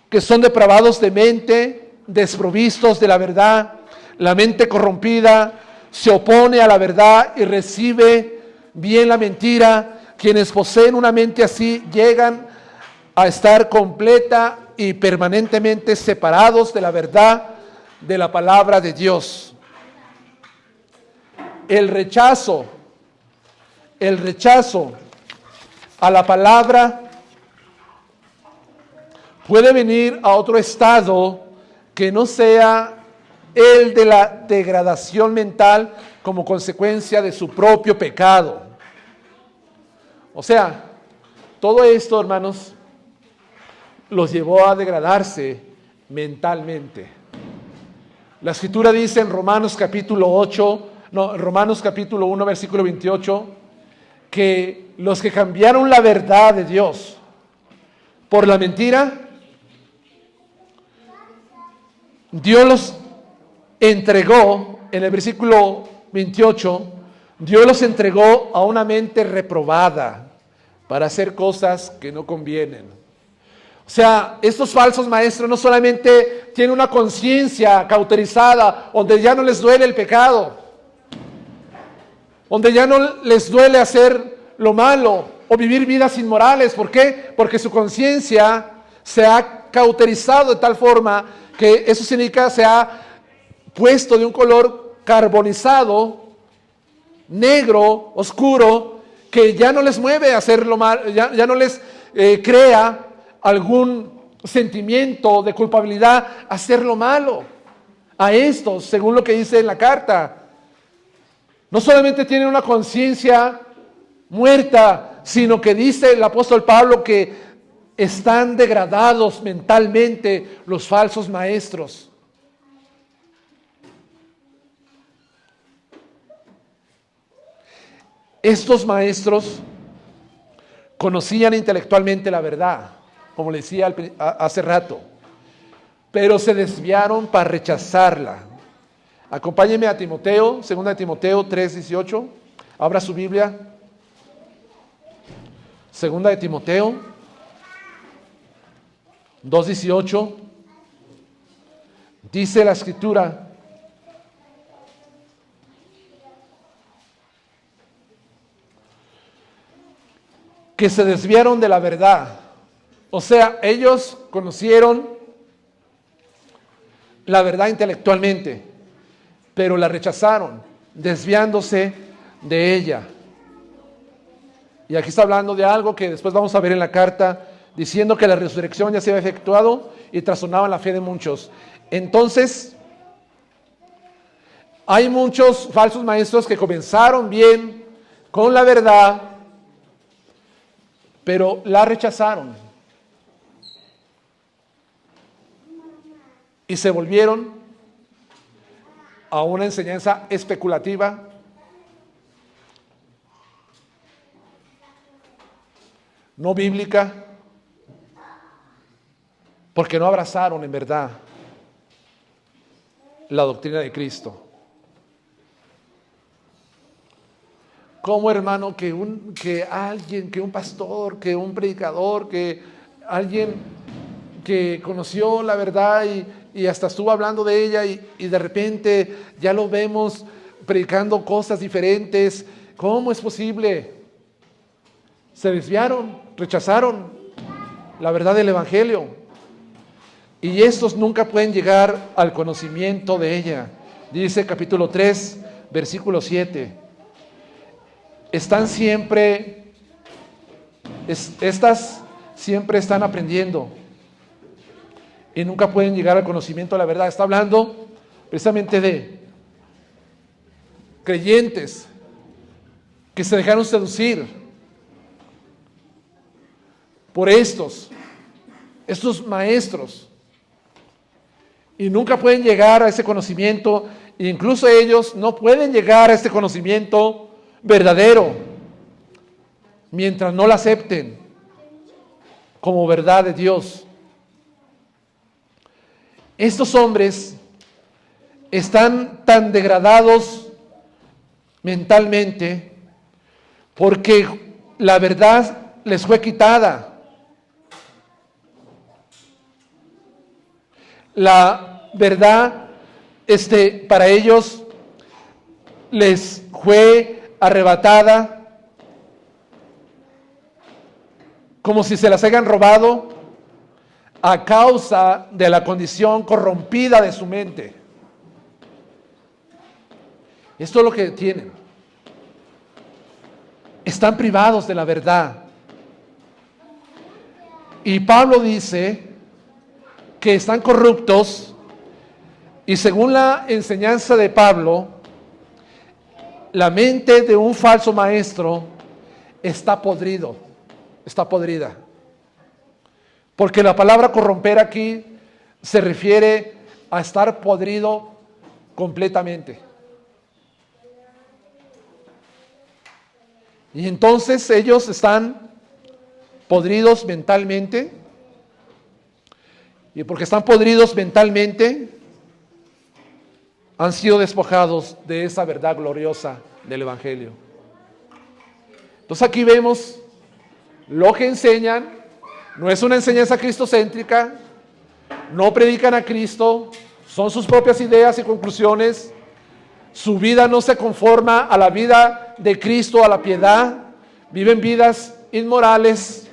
que son depravados de mente, desprovistos de la verdad, La mente corrompida se opone a la verdad y recibe bien la mentira. Quienes poseen una mente así llegan a estar completa y permanentemente separados de la verdad de la palabra de Dios. El rechazo a la palabra puede venir a otro estado que no sea el de la degradación mental como consecuencia de su propio pecado. O sea, todo esto, hermanos, los llevó a degradarse mentalmente. La Escritura dice en Romanos capítulo 1, versículo 28, que los que cambiaron la verdad de Dios por la mentira, Dios los entregó, en el versículo 28, Dios los entregó a una mente reprobada para hacer cosas que no convienen. O sea, estos falsos maestros no solamente tienen una conciencia cauterizada, donde ya no les duele el pecado, donde ya no les duele hacer lo malo o vivir vidas inmorales. ¿Por qué? Porque su conciencia se ha cauterizado de tal forma que eso significa se ha puesto de un color carbonizado, negro, oscuro, que ya no les mueve a hacer lo malo, ya no les crea algún sentimiento de culpabilidad a hacer lo malo. A estos, según lo que dice en la carta, no solamente tienen una conciencia muerta, sino que dice el apóstol Pablo que están degradados mentalmente los falsos maestros. Estos maestros conocían intelectualmente la verdad, como le decía hace rato, pero se desviaron para rechazarla. Acompáñeme a Timoteo, 2 Timoteo 3:18. Abra su Biblia. 2 Timoteo 2:18. Dice la Escritura: que se desviaron de la verdad. O sea, ellos conocieron la verdad intelectualmente, pero la rechazaron, desviándose de ella. Y aquí está hablando de algo que después vamos a ver en la carta, diciendo que la resurrección ya se había efectuado y trastornaban la fe de muchos. Entonces, hay muchos falsos maestros que comenzaron bien con la verdad, pero la rechazaron y se volvieron a una enseñanza especulativa, no bíblica, porque no abrazaron en verdad la doctrina de Cristo. ¿Cómo, hermano, que un pastor, que un predicador, que alguien que conoció la verdad y hasta estuvo hablando de ella y de repente ya lo vemos predicando cosas diferentes? ¿Cómo es posible? Se desviaron, rechazaron la verdad del Evangelio. Y estos nunca pueden llegar al conocimiento de ella. Dice capítulo 3, versículo 7. Estas siempre están aprendiendo y nunca pueden llegar al conocimiento de la verdad. Está hablando precisamente de creyentes que se dejaron seducir por estos maestros y nunca pueden llegar a ese conocimiento. Incluso ellos no pueden llegar a este conocimiento verdadero mientras no la acepten como verdad de Dios. Estos hombres están tan degradados mentalmente porque la verdad les fue quitada. La verdad para ellos les fue arrebatada como si se las hayan robado a causa de la condición corrompida de su mente. Esto es lo que tienen. Están privados de la verdad. Y Pablo dice que están corruptos, y según la enseñanza de Pablo, la mente de un falso maestro está podrida. Porque la palabra corromper aquí se refiere a estar podrido completamente. Y entonces ellos están podridos mentalmente. Y porque están podridos mentalmente, han sido despojados de esa verdad gloriosa del Evangelio. Entonces aquí vemos lo que enseñan. No es una enseñanza cristocéntrica, no predican a Cristo, son sus propias ideas y conclusiones. Su vida no se conforma a la vida de Cristo, a la piedad. Viven vidas inmorales,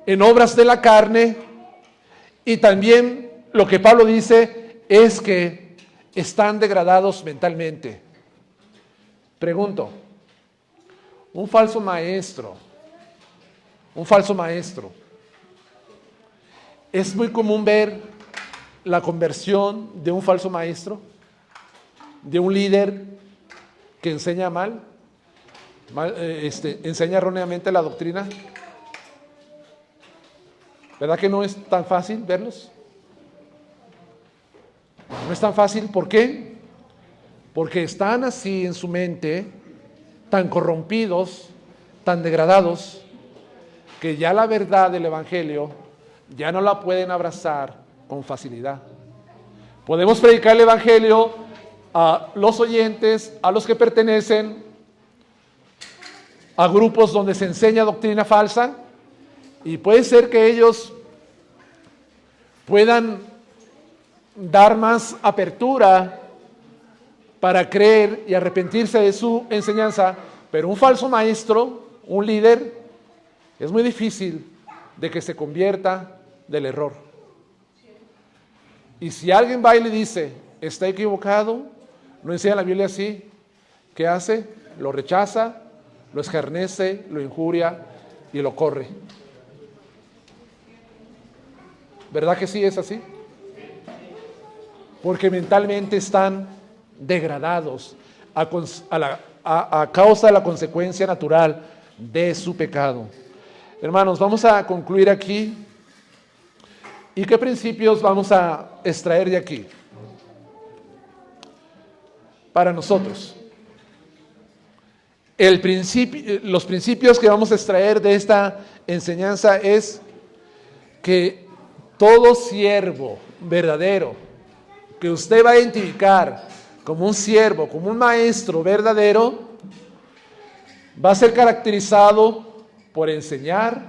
en obras de la carne. Y también lo que Pablo dice es que están degradados mentalmente. Pregunto, un falso maestro, es muy común ver la conversión de un falso maestro, de un líder que enseña enseña erróneamente la doctrina. ¿Verdad que no es tan fácil verlos? No es tan fácil. ¿Por qué? Porque están así en su mente, tan corrompidos, tan degradados, que ya la verdad del Evangelio ya no la pueden abrazar con facilidad. Podemos predicar el Evangelio a los oyentes, a los que pertenecen a grupos donde se enseña doctrina falsa, y puede ser que ellos puedan dar más apertura para creer y arrepentirse de su enseñanza, pero un falso maestro, un líder, es muy difícil de que se convierta del error. Y si alguien va y le dice, está equivocado, no enseña la Biblia así, ¿qué hace? Lo rechaza, lo escarnece, lo injuria y lo corre. ¿Verdad que sí es así? Porque mentalmente están degradados a causa de la consecuencia natural de su pecado. Hermanos, vamos a concluir aquí. ¿Y qué principios vamos a extraer de aquí? Para nosotros. Los principios que vamos a extraer de esta enseñanza es que todo siervo verdadero que usted va a identificar como un siervo, como un maestro verdadero, va a ser caracterizado por enseñar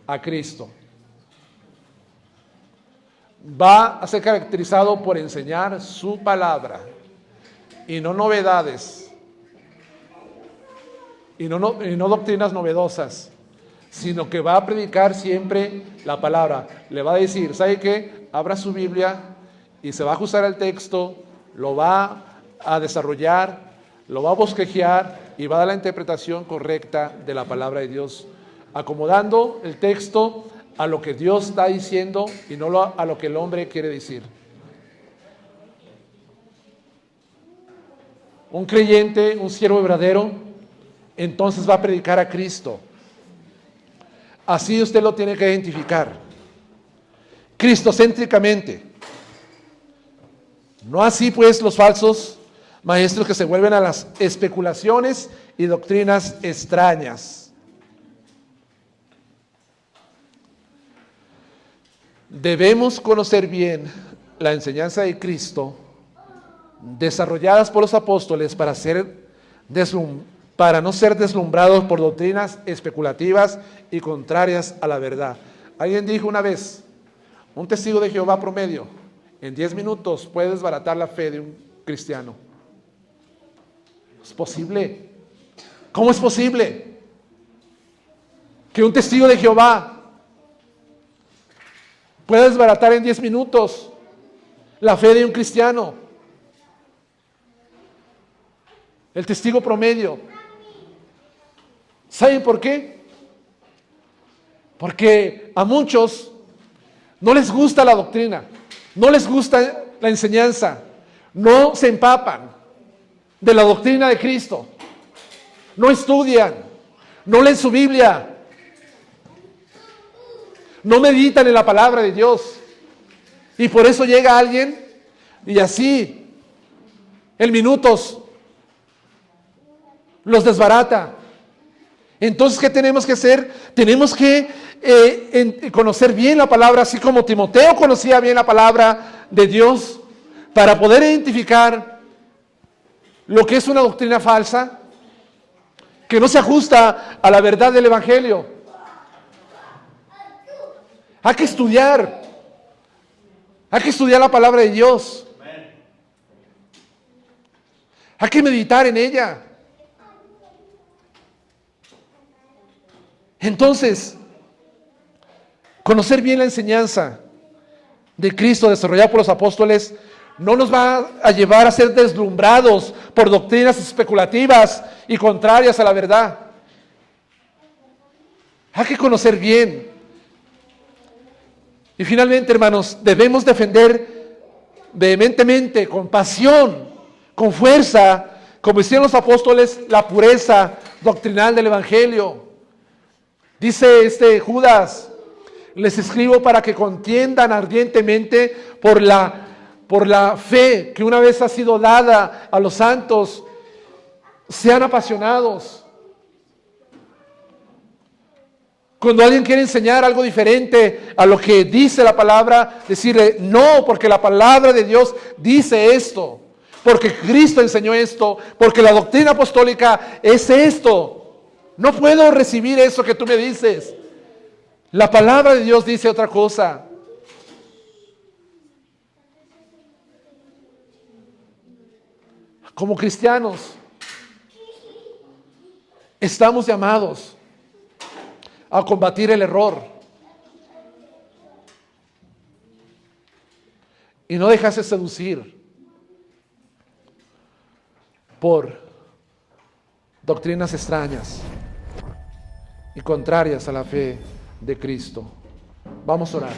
a Cristo. Va a ser caracterizado por enseñar su palabra y no novedades y no doctrinas novedosas, sino que va a predicar siempre la palabra. Le va a decir, ¿sabe qué? Abra su Biblia y se va a ajustar al texto, lo va a desarrollar, lo va a bosquejar y va a dar la interpretación correcta de la palabra de Dios, acomodando el texto a lo que Dios está diciendo y no a lo que el hombre quiere decir. Un creyente, un siervo verdadero, entonces va a predicar a Cristo. Así usted lo tiene que identificar, cristocéntricamente. No así pues los falsos maestros que se vuelven a las especulaciones y doctrinas extrañas. Debemos conocer bien la enseñanza de Cristo, desarrolladas por los apóstoles para no ser deslumbrados por doctrinas especulativas y contrarias a la verdad. Alguien dijo una vez, un testigo de Jehová promedio, En 10 minutos puede desbaratar la fe de un cristiano. ¿Es posible? ¿Cómo es posible que un testigo de Jehová pueda desbaratar en 10 minutos la fe de un cristiano? El testigo promedio. ¿Saben por qué? Porque a muchos no les gusta la doctrina, no les gusta la enseñanza, no se empapan de la doctrina de Cristo, no estudian, no leen su Biblia, no meditan en la palabra de Dios. Y por eso llega alguien y así en minutos los desbarata. Entonces, ¿qué tenemos que hacer? Tenemos que conocer bien la palabra, así como Timoteo conocía bien la palabra de Dios, para poder identificar lo que es una doctrina falsa, que no se ajusta a la verdad del Evangelio. Hay que estudiar la palabra de Dios. Hay que meditar en ella. Entonces, conocer bien la enseñanza de Cristo desarrollada por los apóstoles no nos va a llevar a ser deslumbrados por doctrinas especulativas y contrarias a la verdad. Hay que conocer bien. Y finalmente, hermanos, debemos defender vehementemente, con pasión, con fuerza, como hicieron los apóstoles, la pureza doctrinal del Evangelio. Dice Judas: les escribo para que contiendan ardientemente por la fe que una vez ha sido dada a los santos. Sean apasionados. Cuando alguien quiere enseñar algo diferente a lo que dice la palabra, decirle no, porque la palabra de Dios dice esto, porque Cristo enseñó esto, porque la doctrina apostólica es esto. No puedo recibir eso que tú me dices. La palabra de Dios dice otra cosa. Como cristianos, estamos llamados a combatir el error y no dejarse seducir por doctrinas extrañas y contrarias a la fe de Cristo. Vamos a orar.